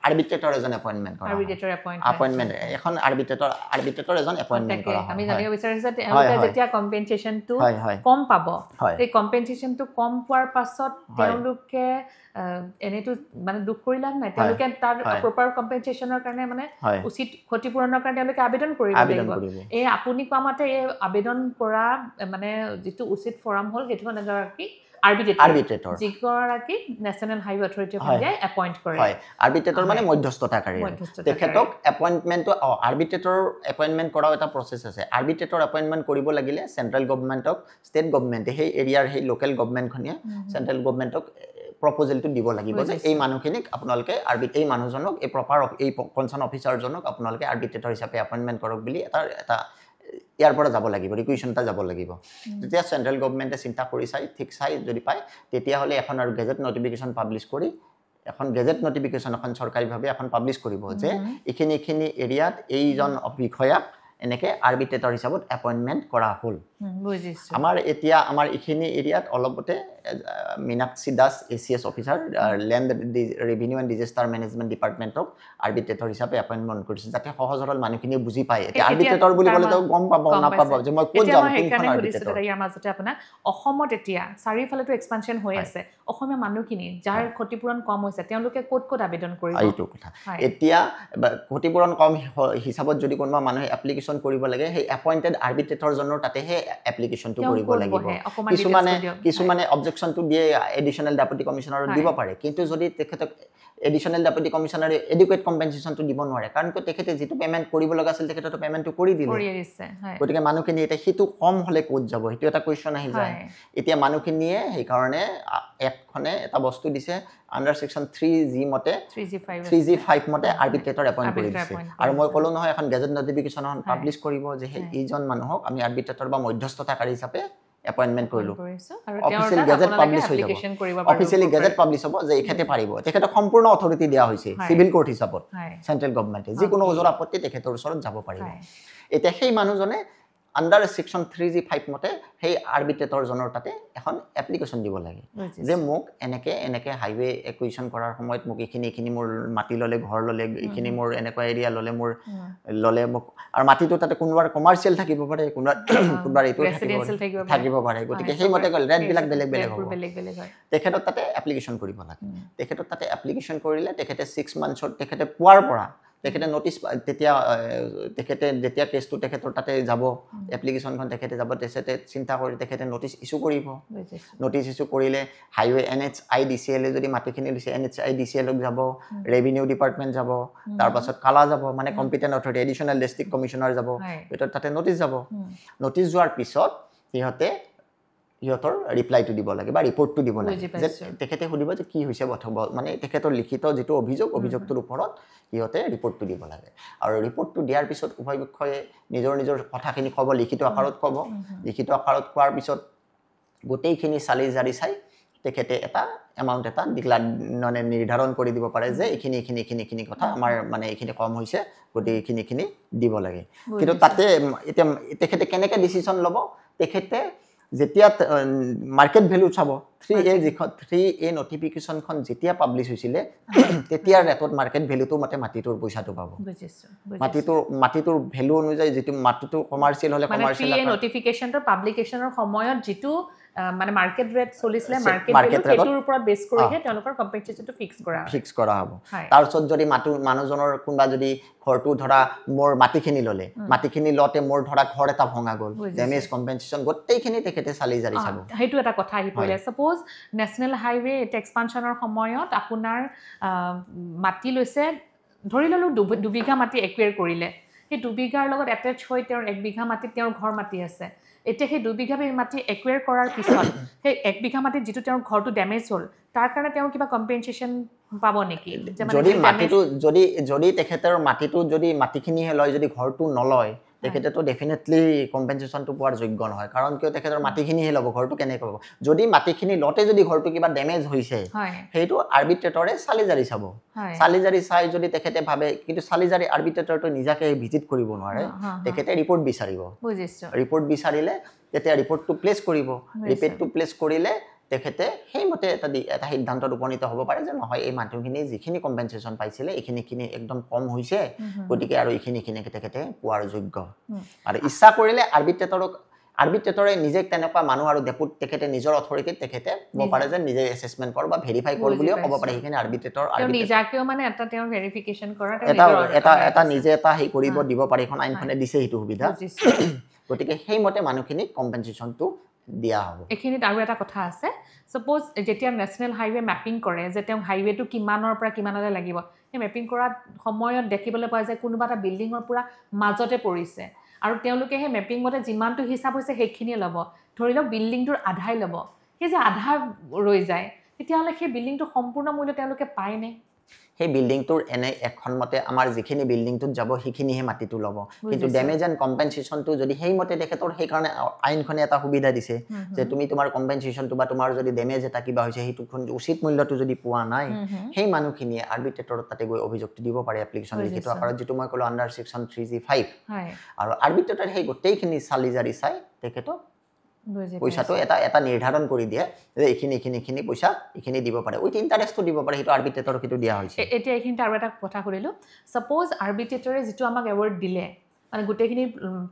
আৰ্বিট্ৰেটৰ এজন এপইন্টমেন্ট কৰা এপইন্টমেন্ট এখন আৰ্বিট্ৰেটৰ এজন এপইন্টমেন্ট কৰা আমি জানিব বিচাৰিছো তেওঁলোকে যেতিয়া কম্পেনসেশনটো কম পাব এই কম্পেনসেশনটো কম পোৱাৰ পাছত তেওঁলোকে এনেটো মানে দুখ কৰিলা নাই তেওঁলোকে তাৰ প্ৰপাৰ কম্পেনসেশনৰ কাৰণে মানে উচিত ক্ষতিপূৰণৰ কাৰণে তেওঁলোকে আবেদন কৰিব লাগিব এই আপুনি কোৱা মতে এই আবেদন কৰা মানে যেটো উচিত ফৰাম হল সেইটো এগৰাকী আৰ্বিট্ৰেটৰ যিগৰাকী national highway authority of India appoint কৰে হয় আৰ্বিট্ৰেটৰ মানে মধ্যস্থতাকাৰী তেখেতক এপইন্টমেন্টটো আৰ্বিট্ৰেটৰ এপইন্টমেন্ট কৰাও এটা প্ৰসেস আছে আৰ্বিট্ৰেটৰ এপইন্টমেন্ট কৰিব লাগিলে চেন্ট্ৰেল গভৰ্ণমেণ্টক ষ্টেট গভৰ্ণমেণ্টে সেই এৰিয়াৰ সেই লোকেল গভৰ্ণমেণ্টখনিয়ে চেন্ট্ৰেল গভৰ্ণমেণ্টক প্ৰপ'জেলটো দিব লাগিব যে এই মানুহখিনিক আপোনালোকে এই মানুহজনক এই প্ৰপাৰ এই কনসাৰ্ন অফিচাৰজনক আপোনালোকে আৰ্বিট্ৰেটৰ হিচাপে এপইন্টমেন্ট কৰক বুলি এটা ইয়াৰ পৰা যাব লাগিব ৰিকুৱেশ্যন এটা যাব লাগিব তেতিয়া চেন্ট্ৰেল গভৰ্ণমেণ্টে চিন্তা কৰি চাই ঠিক চাই যদি পায় তেতিয়া হলে এখন আৰু গেজেট নটিফিকেশন পাবলিশ কৰি এখন গেজেট নটিফিকেশন এখন চৰকাৰীভাৱে এখন পাবলিশ কৰিব যে ইখিনি এৰিয়াত এইজন বিষয়াক এনেকে আৰ্বিট্ৰেটৰ হিচাপত এপইন্টমেন্ট কৰা হল বুজিছো আমাৰ ইখিনি এৰিয়াত অলপতে Minakshi Das ACS officer land revenue and disaster management ডিপাৰ্টমেন্টক আৰ্বিট্ৰেটৰ হিচাপে এপইন্টমেন্ট কৰিছে যাতে সহজ সৰল মানুহখিনি বুজি পায় এতিয়া আৰ্বিট্ৰেটৰ বুলি ক'লে তো গম পাব নাপাব যে মই ক'ত যাম কোনখন আৰ্বিট্ৰেটৰ ইয়াৰ মাজতে আপোনা অসমত এতিয়া চাৰিফালেটো এক্সপানশন হৈ আছে অসমীয়া মানুহখিনি যাৰ ক্ষতিপূৰণ কম হৈছে তেওঁলোকে ক'ত আবেদন কৰিব এইটো কথা এতিয়া ক্ষতিপূৰণ কম হিচাপত যদি কোনোবা মানুহে এপ্লিকেশন কৰিব লাগে সেই এপইন্টেড আৰ্বিট্ৰেটৰ জনৰ তাতেহে এপ্লিকেশনটো কৰিব লাগিব কিছুমানে অবজেকশনটো দিয়ে এডিশনাল ডেপুটি কমিশনাৰত দিব পাৰে কিন্তু যদি তেখেতক এডিশনাল ডেপুটি কমিশনাৰে এডুকেট কম্পেনসেশনটো দিব নোৱাৰে কাৰণ তেখেতে যেটো পেমেন্ট কৰিব লগা আছিল তেখেতটো পেমেন্টটো কৰি দিলে গতিকে মানুহখিনি এটা হিটো কম হলে ক'ত যাব হেতু এটা কোৱেশ্চন আহি যায় এতিয়া মানুহখিনিয়ে সেই কাৰণে একখনে এটা বস্তু দিছে আন্ডাৰ সেকশন 3G মতে 3G5 মতে আৰ্বিট্ৰেটৰ এপইন্ট কৰি দিছে আৰু মই ক'লো নহয় এখন গেজেট নটিফিকেশন পাবলিশ কৰিব যে এইজন মানুহক আমি আৰ্বিট্ৰেটৰ বা মধ্যস্থতাকাৰী হিচাপে এপইণ্টমেণ্ট কৰিলোঁ আৰু অফিচিয়েল গেজেট পাব্লিছ হৈ যাব অফিচিয়েলি গেজেট পাব্লিছ হ'ব যে এখেতে পাৰিব তেখেতক সম্পূৰ্ণ অথৰিটি দিয়া হৈছে চিভিল কোৰ্ট হিচাপত চেণ্ট্ৰেল গভৰ্ণমেণ্টে যিকোনো ওজৰ আপত্তি তেখেতৰ ওচৰত যাব পাৰিব এতিয়া সেই মানুহজনে আণ্ডাৰ ছেকশ্যন 3G5 মতে সেই আৰ্বিট্ৰেটৰজনৰ তাতে এখন এপ্লিকেশ্যন দিব লাগে যে মোক এনেকে হাইৱে একুইশ্যন কৰাৰ সময়ত মোক এইখিনি মোৰ মাটি ল'লে ঘৰ ল'লে এইখিনি মোৰ এনেকুৱা এৰিয়া ল'লে মোক আৰু মাটিটো তাতে কোনোবাৰ কমাৰ্চিয়েল থাকিব পাৰে কোনোবাৰ এইটো থাকিব পাৰে গতিকে সেইমতে ৰেটবিলাক বেলেগ বেলেগ হ'ব তেখেতক তাতে এপ্লিকেশ্যন কৰিব লাগে তেখেতক তাতে এপ্লিকেশ্যন কৰিলে তেখেতে 6 মান্থছত তেখেতে পোৱাৰ পৰা তেখেতে নটিছ তেখেতে যেতিয়া কেছটো তেখেতৰ তাতে যাব এপ্লিকেশ্যনখন তেখেতে যাব তেখেতে চিন্তা কৰি তেখেতে নটিছ ইছ্যু কৰিব নটিছ ইছ্যু কৰিলে হাইৱে NHIDCL যদি মাটিখিনি দিছে NHIDCLক যাব ৰেভিনিউ ডিপাৰ্টমেণ্ট যাব তাৰপাছত কালা যাব মানে competent authority additional district commissioner যাব ভিতৰত তাতে নটিছ যাব নটিছ যোৱাৰ পিছত সিহঁতৰ ৰিপ্লাইটো দিব লাগে বা ৰিপৰ্টটো দিব লাগে যে তেখেতে সুধিব যে কি হৈছে মানে তেখেতৰ লিখিত যিটো অভিযোগটোৰ ওপৰত সিহঁতে ৰিপৰ্টটো দিব লাগে আৰু ৰিপৰ্টটো দিয়াৰ পিছত উভয় পক্ষই নিজৰ কথাখিনি ক'ব লিখিত আকাৰত ক'ব লিখিত আকাৰত কোৱাৰ পিছত গোটেইখিনি চালি জাৰি চাই তেখেতে এটা এমাউণ্ট এটা মানে নিৰ্ধাৰণ কৰি দিব পাৰে যে এইখিনি কথা আমাৰ মানে এইখিনি কম হৈছে গতিকে এইখিনি দিব লাগে কিন্তু তাতে এতিয়া তেখেতে কেনেকৈ ডিচিশ্যন ল'ব তেখেতে যেতিয়া মাৰ্কেট ভেলু চাব 3A নটিফিকেশ্যনখন যেতিয়া পাব্লিছ হৈছিলে তেতিয়া ৰেটত মাৰ্কেট ভেলুটো মতে মাটিটোৰ পইচাটো পাব মাটিটোৰ ভেলু অনুযায়ী যিটো মাটিটো কমাৰ্চিয়েল হ'লে কমাৰ্চিয়েল 3A নটিফিকেশ্যনটো পাব্লিকেশ্যনৰ সময়ত যিটো মানে মাৰ্কেট ৰেট চলিছিলে মাৰ্কেট ৰেটৰ ওপৰত বেছ কৰিহে তেওঁলোকৰ কম্পেনচেশ্যনটো ফিক্স কৰা হ'ব তাৰ পিছত যদি মানুহজনৰ কোনবা যদি ঘৰটো ধৰা মোৰ মাটিখিনি ল'লে মাটিখিনি লতে মোৰ ধৰা ঘৰ এটা ভঙা গ'ল ডেমেজ কম্পেনচেশ্যন গোটেইখিনি তেখেতে চালি জাৰি চাব সেইটো এটা কথা আহি পৰিলে সাপোজ নেশ্যনেল হাইৱে এক্সপানশ্যনৰ সময়ত আপোনাৰ মাটি লৈছে ধৰি ললো 2 বিঘা মাটি একুৱেৰ কৰিলে সেই 2 বিঘাৰ লগত এটেচ হৈ তেওঁৰ 1 বিঘা মাটি তেওঁৰ ঘৰ মাটি আছে এতিয়া সেই 2 বিঘা মাটি একুৱেৰ কৰাৰ পিছত সেই 1 বিঘা মাটিত যিটো তেওঁৰ ঘৰটো ডেমেজ হ'ল তাৰ কাৰণে তেওঁ কিবা কম্পেনচেশ্যন পাব নেকি যদি তেখেতৰ মাটিটো যদি মাটিখিনিহে লয় যদি ঘৰটো নলয় তেখেতেতো ডেফিনেটলি কম্পেনচেশ্যনটো পোৱাৰ যোগ্য নহয় কাৰণ কিয় তেখেতৰ মাটিখিনিহে ল'ব ঘৰটো কেনেকৈ পাব যদি মাটিখিনি লতে যদি ঘৰটো কিবা ডেমেজ হৈছে সেইটো আৰ্বিট্ৰেটৰে চালি জাৰি চাই যদি তেখেতে ভাবে কিন্তু চালি জাৰি আৰ্বিট্ৰেটৰটো নিজাকে ভিজিট কৰিব নোৱাৰে তেখেতে ৰিপৰ্ট বিচাৰিব ৰিপৰ্ট বিচাৰিলে তেতিয়া ৰিপৰ্টটো প্লেচ কৰিব ৰিপৰ্টটো প্লেচ কৰিলে তেখেতে সেইমতে এটা সিদ্ধান্তত উপনীত হ'ব পাৰে যে নহয় এই মানুহখিনি যিখিনি কম্পেনচেশ্যন পাইছিলে এইখিনি একদম কম হৈছে গতিকে আৰু এইখিনি তেখেতে পোৱাৰ যোগ্য আৰু ইচ্ছা কৰিলে আৰ্বিট্ৰেটৰে নিজে তেনেকুৱা মানুহ আৰু ডেপুট তেখেতে নিজৰ অথৰিটিত তেখেতে ক'ব পাৰে যে নিজে এছেছমেণ্ট কৰ বা ভেৰিফাই কৰ বুলিও ক'ব পাৰে সেইখিনি আৰ্বিট্ৰেটৰ নিজাকেও মানে এটা তেওঁ ভেৰিফিকেশ্যন কৰা এটা নিজে এটা হেৰি কৰিব দিব পাৰে এখন আইনখনে দিছে সেইটো সুবিধা গতিকে সেইমতে মানুহখিনি কম্পেনচেশ্যনটো দিয়া হ'ব এইখিনিত আৰু এটা কথা আছে সাপোজ যেতিয়া নেশ্যনেল হাইৱে মেপিং কৰে যে তেওঁ হাইৱেটো কিমানৰ পৰা কিমানলৈ লাগিব সেই মেপিং কৰাৰ সময়ত দেখিবলৈ পোৱা যায় কোনোবা এটা বিল্ডিঙৰ পুৰা মাজতে পৰিছে আৰু তেওঁলোকে সেই মেপিং মতে যিমানটো হিচাপ হৈছে সেইখিনিয়ে ল'ব ধৰি লওক বিল্ডিংটোৰ আধাই ল'ব সেই যে আধা ৰৈ যায় তেতিয়াহ'লে সেই বিল্ডিংটো সম্পূৰ্ণ মূল্য তেওঁলোকে পায়নে সেই বিল্ডিংটোৰ এনে এখন মতে আমাৰ যিখিনি বিল্ডিংটোত যাব সেইখিনিহে মাটিটো ল'ব কিন্তু ডেমেজ এণ্ড কম্পেনচেশ্যনটো যদি সেইমতে তেখেতৰ সেইকাৰণে আইনখনে এটা সুবিধা দিছে যে তুমি তোমাৰ কম্পেনচেশ্যনটো বা তোমাৰ যদি ডেমেজ এটা কিবা হৈছে সেইটো উচিত মূল্যটো যদি পোৱা নাই সেই মানুহখিনিয়ে আৰ্বিট্ৰেটৰত তাতে গৈ অভিযোগটো দিব পাৰে এপ্লিকেশ্যন লিখিত আকাৰত যিটো মই ক'লো আণ্ডাৰ ছেকশ্যন 3G5 আৰু আৰ্বিট্ৰেটৰে সেই গোটেইখিনি চালি জাৰি চাই তেখেতক পইচাটো এটা নিৰ্ধাৰণ কৰি দিয়ে যে এইখিনি পইচা এইখিনি দিব পাৰে উইথ ইণ্টাৰেষ্টটো দিব পাৰে সেইটো আৰ্বিট্ৰেটৰক সেইটো দিয়া হৈছে এতিয়া এইখিনিত আৰু এটা কথা কৰিলোঁ সাপোজ আৰ্বিট্ৰেটৰে যিটো আমাক এৱাৰ্ড দিলে মানে গোটেইখিনি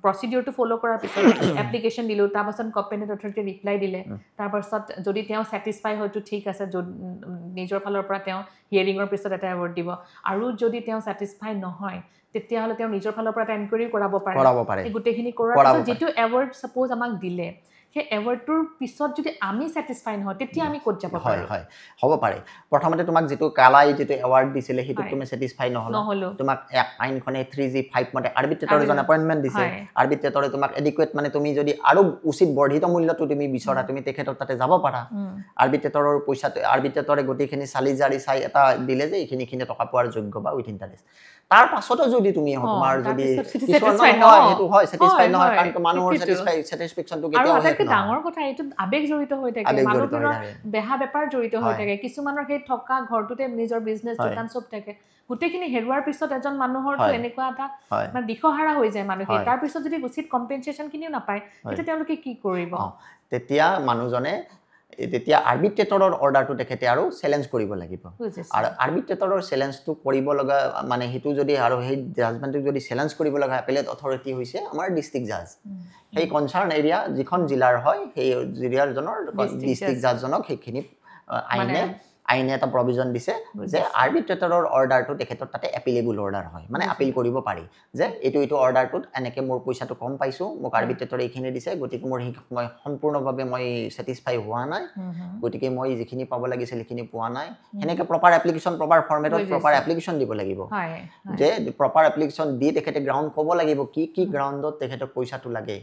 প্ৰচিডিউৰটো ফ'ল' কৰাৰ পিছত এপ্লিকেশ্যন দিলোঁ তাৰপাছত কম্পেটেণ্ট অথৰিটিয়ে ৰিপ্লাই দিলে তাৰপাছত যদি তেওঁ ছেটিছফাই হয়তো ঠিক আছে নিজৰ ফালৰ পৰা তেওঁ হিয়াৰিঙৰ পিছত এটা এৱাৰ্ড দিব আৰু যদি তেওঁ ছেটিছফাই নহয় তেতিয়াহ'লে তেওঁ নিজৰ ফালৰ পৰা এটা এনকুৱাৰী কৰাব পাৰে গোটেইখিনি কৰাৰ পিছত যিটো এৱাৰ্ড সাপোজ আমাক দিলে সেই এৱাৰ্ডটোৰ পিছত যদি আমি ছেটিছফাই নহয় তেতিয়া আমি ক'ত যাব পাৰোঁ হ'ব পাৰে প্ৰথমতে তোমাক যিটো কালাই যিটো এৱাৰ্ড দিছিলে সেইটো তুমি ছেটিছফাই নহ'লো তোমাক আইনখনে 3G5 মতে আৰ্বিট্ৰেটৰজন এপইণ্টমেণ্ট দিছে আৰ্বিট্ৰেটৰে তোমাক এডিকুৱেট মানে তুমি যদি আৰু উচিত বৰ্ধিত মূল্যটো তুমি বিচৰা তুমি তেখেতৰ তাতে যাব পাৰা আৰ্বিট্ৰেটৰৰ পইচাটো আৰ্বিট্ৰেটৰে গোটেইখিনি চালি জাৰি চাই এটা দিলে যে এইখিনি টকা পোৱাৰ যোগ্য বা উইথ ইণ্টাৰেষ্ট তাৰ পাছতো যদি তুমি তোমাৰ যদি satisfied নহয় সেইটো হয় satisfied হয়, নহয় হয়, কাৰণ মানুহৰ সেইটোৱেতো। satisfactionটো আৰু কেতিয়াও শেষ আটাইতকৈ নহয় ডাঙৰ কথা এইটো আবেগ জড়িত হৈ থাকে আবেগ জড়িত হৈ মানুহবোৰৰ থাকে। বেহা বেপাৰ জড়িত হৈ হয়। থাকে কিছুমানৰ সেই থকা ঘৰটোতে নিজৰ বিজনেছ হয়। দোকান চব থাকে গোটেইখিনি হেৰুৱাৰ পিছত এজন মানুহৰটো হয়। এনেকুৱা এটা হয়। মানে দিশহাৰা হৈ যায় মানুহখিনি হয়। তাৰ পিছত যদি উচিত কম্পেনচেশ্যন খিনিও নাপায় তেতিয়া তেওঁলোকে কি কৰিব তেতিয়া মানুহজনে তেতিয়া আৰ্বিট্ৰেটৰৰ অৰ্ডাৰটো তেখেতে আৰু চেলেঞ্জ কৰিব লাগিব বুজিছো আৰু আৰ্বিট্ৰেটৰৰ চেলেঞ্জটো কৰিব লগা মানে সেইটো যদি আৰু সেই জাজমেণ্টক যদি চেলেঞ্জ কৰিব লগা এপেলেট অথৰিটি হৈছে আমাৰ ডিষ্ট্ৰিক্ট জাজ সেই কনচাৰ্ণ এৰিয়া যিখন জিলাৰ হয় সেই জিলাৰজনৰ ডিষ্ট্ৰিক্ট জাজজনক সেইখিনি আইনে এটা প্ৰভিজন দিছে যে আৰ্বিট্ৰেটৰৰ অৰ্ডাৰটো তেখেতৰ তাতে এপিলেবল অৰ্ডাৰ হয় মানে আপিল কৰিব পাৰি যে এইটো অৰ্ডাৰটোত এনেকৈ মোৰ পইচাটো কম পাইছোঁ মোক আৰ্বিট্ৰেটৰে এইখিনি দিছে গতিকে মোৰ মই সম্পূৰ্ণভাৱে মই ছেটিছফাই হোৱা নাই গতিকে মই যিখিনি পাব লাগিছিল সেইখিনি পোৱা নাই সেনেকৈ প্ৰপাৰ এপ্লিকেশ্যন প্ৰপাৰ ফৰ্মেটত প্ৰপাৰ এপ্লিকেশ্যন দিব লাগিব যে প্ৰপাৰ এপ্লিকেশ্যন দি তেখেতে গ্ৰাউণ্ড ক'ব লাগিব কি গ্ৰাউণ্ডত তেখেতক পইচাটো লাগে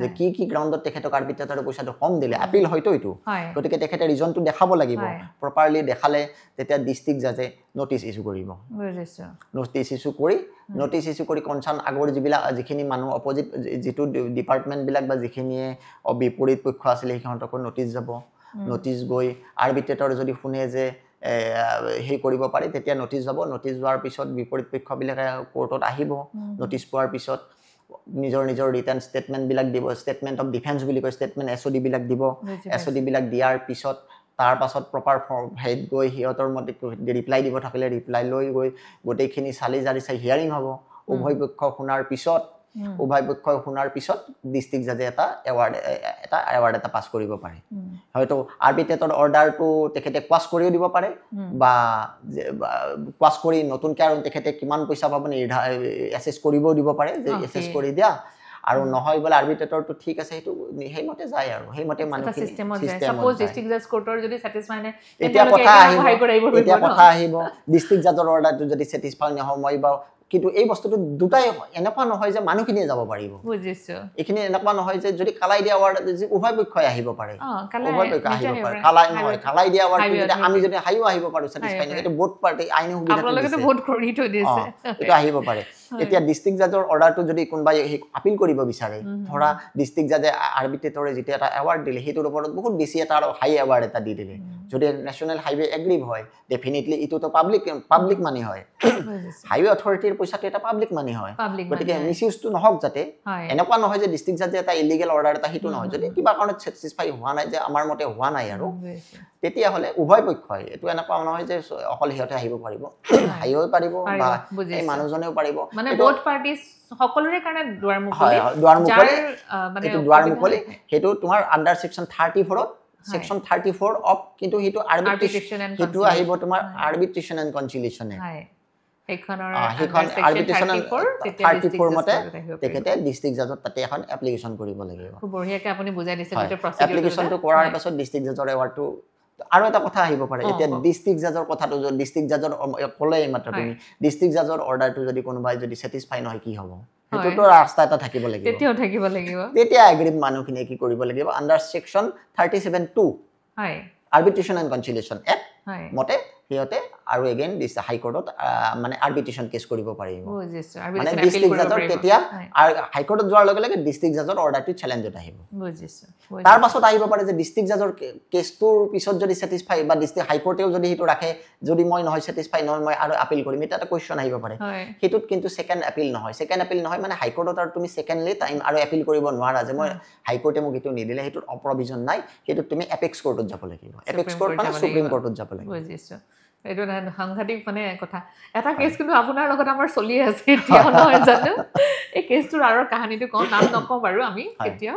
যে কি গ্ৰাউণ্ডত তেখেতক আৰ্বিট্ৰেটৰে পইচাটো কম দিলে আপিল হয়তো এইটো গতিকে তেখেতে ৰিজনটো দেখাব লাগিব প্ৰপাৰলি দেখালে তেতিয়া ডিষ্ট্ৰিক্ট জাজে নটিচ ইছ্যু কৰিব নটিচ ইছ্যু কৰি কনচাৰ্ণ আগৰ যিখিনি মানুহ অপজিট যিটো ডিপাৰ্টমেণ্টবিলাক বা যিখিনিয়ে বিপৰীত পক্ষ আছিলে সিহঁতকো নটিচ যাব নটিচ গৈ আৰ্বিট্ৰেটৰ যদি শুনে যে সেই কৰিব পাৰি তেতিয়া নটিচ যাব নটিচ যোৱাৰ পিছত বিপৰীত পক্ষবিলাকে কোৰ্টত আহিব নটিচ পোৱাৰ পিছত নিজৰ ৰিটাৰ্ণ ষ্টেটমেণ্টবিলাক দিব ষ্টেটমেণ্ট অফ ডিফেন্স বুলি কয় ষ্টেটমেণ্ট SOD বিলাক দিব SOD বিলাক দিয়াৰ পিছত তাৰ পাছত প্ৰপাৰ হেড গৈ সিহঁতৰ মতে ৰিপ্লাই দিব থাকিলে ৰিপ্লাই লৈ গৈ গোটেইখিনি চালি জাৰি চাই হিয়াৰিং হ'ব উভয় পক্ষ শুনাৰ পিছত ডিষ্ট্ৰিক্ট জাজে এটা এৱাৰ্ড এটা পাছ কৰিব পাৰে হয়তো আৰ্বিট্ৰেটৰ অৰ্ডাৰটো তেখেতে কোৱাছ কৰিও দিব পাৰে বা কোৱাছ কৰি নতুনকৈ আৰু তেখেতে কিমান পইচা পাব এছেছ কৰিবও দিব পাৰে যে এছেছ কৰি দিয়া আৰু নহয় বোলে আৰ্বিট্ৰেটৰটো ঠিক আছে সেইটো সেইমতে যায় আৰু সেইমতে মানুহখিনি এতিয়া কথা আহিব ডিষ্ট্ৰিক্ট জাজৰ অৰ্ডাৰটো যদি ছেটিছফাই নহয় মই বা কিন্তু এই বস্তুটো দুটাই এনেকুৱা নহয় যে মানুহখিনিয়ে যাব পাৰিব বুজিছো এইখিনি এনেকুৱা নহয় যে যদি কালাই দিয়া অৰ্ডাৰ উভয় পক্ষই আহিব পাৰে উভয় পক্ষ আহিব পাৰে কালাই দিয়া অৰ্ডাৰটো যদি আমি যদি হাইও আহিব পাৰো ছেটিছফাই নহয় এইটো বোথ পাৰ্টি আইনী সুবিধা আপোনালোকে ভোট কৰি থৈ দিছে এইটো আহিব পাৰে এতিয়া ডিষ্ট্ৰিক্ট জাজৰ অৰ্ডাৰটো যদি কোনোবাই আপিল কৰিব বিচাৰে ধৰা ডিষ্ট্ৰিক্ট জাজে আৰ্বিট্ৰেটৰে যেতিয়া এটা এৱাৰ্ড দিলে সেইটোৰ ওপৰত বহুত বেছি এটা হাই এৱাৰ্ড এটা দি দিলে যদি নেশ্যনেল হাইৱে এগ্ৰিভ হয় ডেফিনেটলি ইটোতো পাব্লিক মানি হয় হাইৱে অথৰিটিৰ পইচাটো এটা পাব্লিক মানি হয় গতিকে মিছইউজটো নহওক যাতে এনেকুৱা নহয় যে ডিষ্ট্ৰিক্ট জাজে এটা ইলিগেল অৰ্ডাৰ এটা সেইটো নহয় যদি কিবা কাৰণত ছেটিছফাই হোৱা নাই যে আমাৰ মতে হোৱা নাই আৰু তেতিয়াহ'লে উভয় পক্ষই এইটো এনেকুৱা নহয় যে অকল সিহঁতে আহিব পাৰিব হাইৱেও পাৰিব বা এই মানুহজনেও পাৰিব মানে বোথ পাৰ্টিজ সকলোৰে কাৰণে দুৱাৰ মুকলি সেইটো তোমাৰ আণ্ডাৰ ছেকশ্যন 34ত Section 34 of কিন্তু হেতু arbitration হেতু আহিব তোমাৰ arbitration and conciliation এখন arbitration 34 মতে তেখেতে ডিস্ট্ৰিক্ট জাজত তাতে এখন এপ্লিকেশন কৰিব লাগিব খুব বঢ়িয়াকৈ আপুনি বুজাই দিছে যেটো প্ৰসিডিউৰ এপ্লিকেশনটো কৰাৰ পাছত ডিস্ট্ৰিক্ট জাজৰ এৱাৰ্ডটো আৰু এটা কথা আহিব পাৰে এতিয়া ডিস্ট্ৰিক্ট জাজৰ কথাটো ডিস্ট্ৰিক্ট জাজৰ কলে মাত্ৰ তুমি ডিস্ট্ৰিক্ট জাজৰ অৰ্ডাৰটো যদি কোনোবাই যদি ছেটিছফাই নহয় কি হ'ব হেতুটো ৰাস্তা এটা থাকিব লাগিব তেতিয়া এগ্ৰিভ মানুহখিনিয়ে কি কৰিব লাগিব আণ্ডাৰ সেকশন 37(2) হয় আৰ্বিট্ৰেশন এণ্ড কনচিলিয়েশ্যন এক্ট মতে সিহঁতে আৰু এগেইন দিছে হাই কোৰ্টত মানে আৰ্বিট্ৰেশন কেছ কৰিব পাৰিব বুজিছো মানে ডিস্ট্ৰিক্ট জাজৰ তেতিয়া হাই কোৰ্টত যোৱাৰ লগে লগে ডিস্ট্ৰিক্ট জাজৰ অৰ্ডাৰটো চ্যালেঞ্জত আহিব বুজিছো তাৰ পাছত আহিব পাৰে যে ডিস্ট্ৰিক্ট জাজৰ কেছটোৰ পিছত যদি ছেটিছফাই বা ডিস্ট্ৰিক্ট হাই কোৰ্টেও যদি হেতু ৰাখে যদি মই নহয় ছেটিছফাই নহয় মই আৰু আপিল কৰিম এটা কোৱেশ্চন আহিব পাৰে হেতুত কিন্তু সেকেন্ড আপিল নহয় মানে হাই কোৰ্টত আৰু তুমি সেকেন্ডলি টাইম আৰু আপিল কৰিব নোৱাৰা যে মই হাই কোৰ্টে মোক এটো নিদিলে হেতুত অপ্ৰভিজন নাই হেতুত তুমি এপেক্স কোৰ্টত যাব লাগিব এপেক্স কোৰ্ট মানে সুপ্ৰিম কোৰ্টত যাব লাগিব বুজিছো এইটো সাংঘাতিক মানে কথা এটা কেছ কিন্তু আপোনাৰ লগত আমাৰ চলি আছে এতিয়া নহয় জানো এই কেছটোৰ আৰু কাহিনীটো কোন নাম নকওঁ বাৰু আমি এতিয়া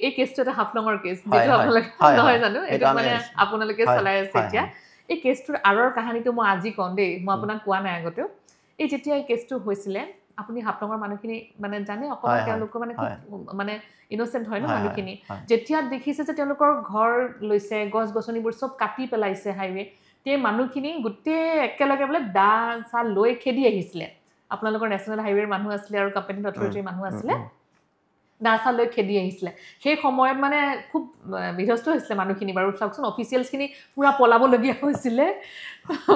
এই কেছটো এটা হাফলঙৰ কেছ যেটো আপোনালোকে নহয় জানো এটা মানে আপোনালোকে চলাই আছে এতিয়া এই কেছটোৰ আৰৰ কাহিনীটো মই আজি কম দেই মই আপোনাক কোৱা নাই আগতেও এই যেতিয়া এই কেছটো হৈছিলে আপুনি হাফলঙৰ মানুহখিনি মানে জানে অকমান তেওঁলোক মানে ইনোসেন্ট হয় ন মানুহখিনি যেতিয়া দেখিছে যে তেওঁলোকৰ ঘৰ লৈছে গছ গছনিবোৰ সব কাটি পেলাইছে হাইৱে তে মানুহখিনি গুটে একেলগে বলে দা সা লৈ খেদি আহিছিলে আপোনালোকৰ নেশনাল হাইৱেৰ মানুহ আছিলে আৰু কম্পেনী অথৰিটিৰ মানুহ আছিলে দাচা লৈ খেদি আহিছিলে সেই সময়ত মানে খুব বিধ্বস্ত হৈছিলে মানুহখিনি বাৰু চাওকচোন অফিচিয়েলছখিনি পুৰা পলাবলগীয়া হৈছিলে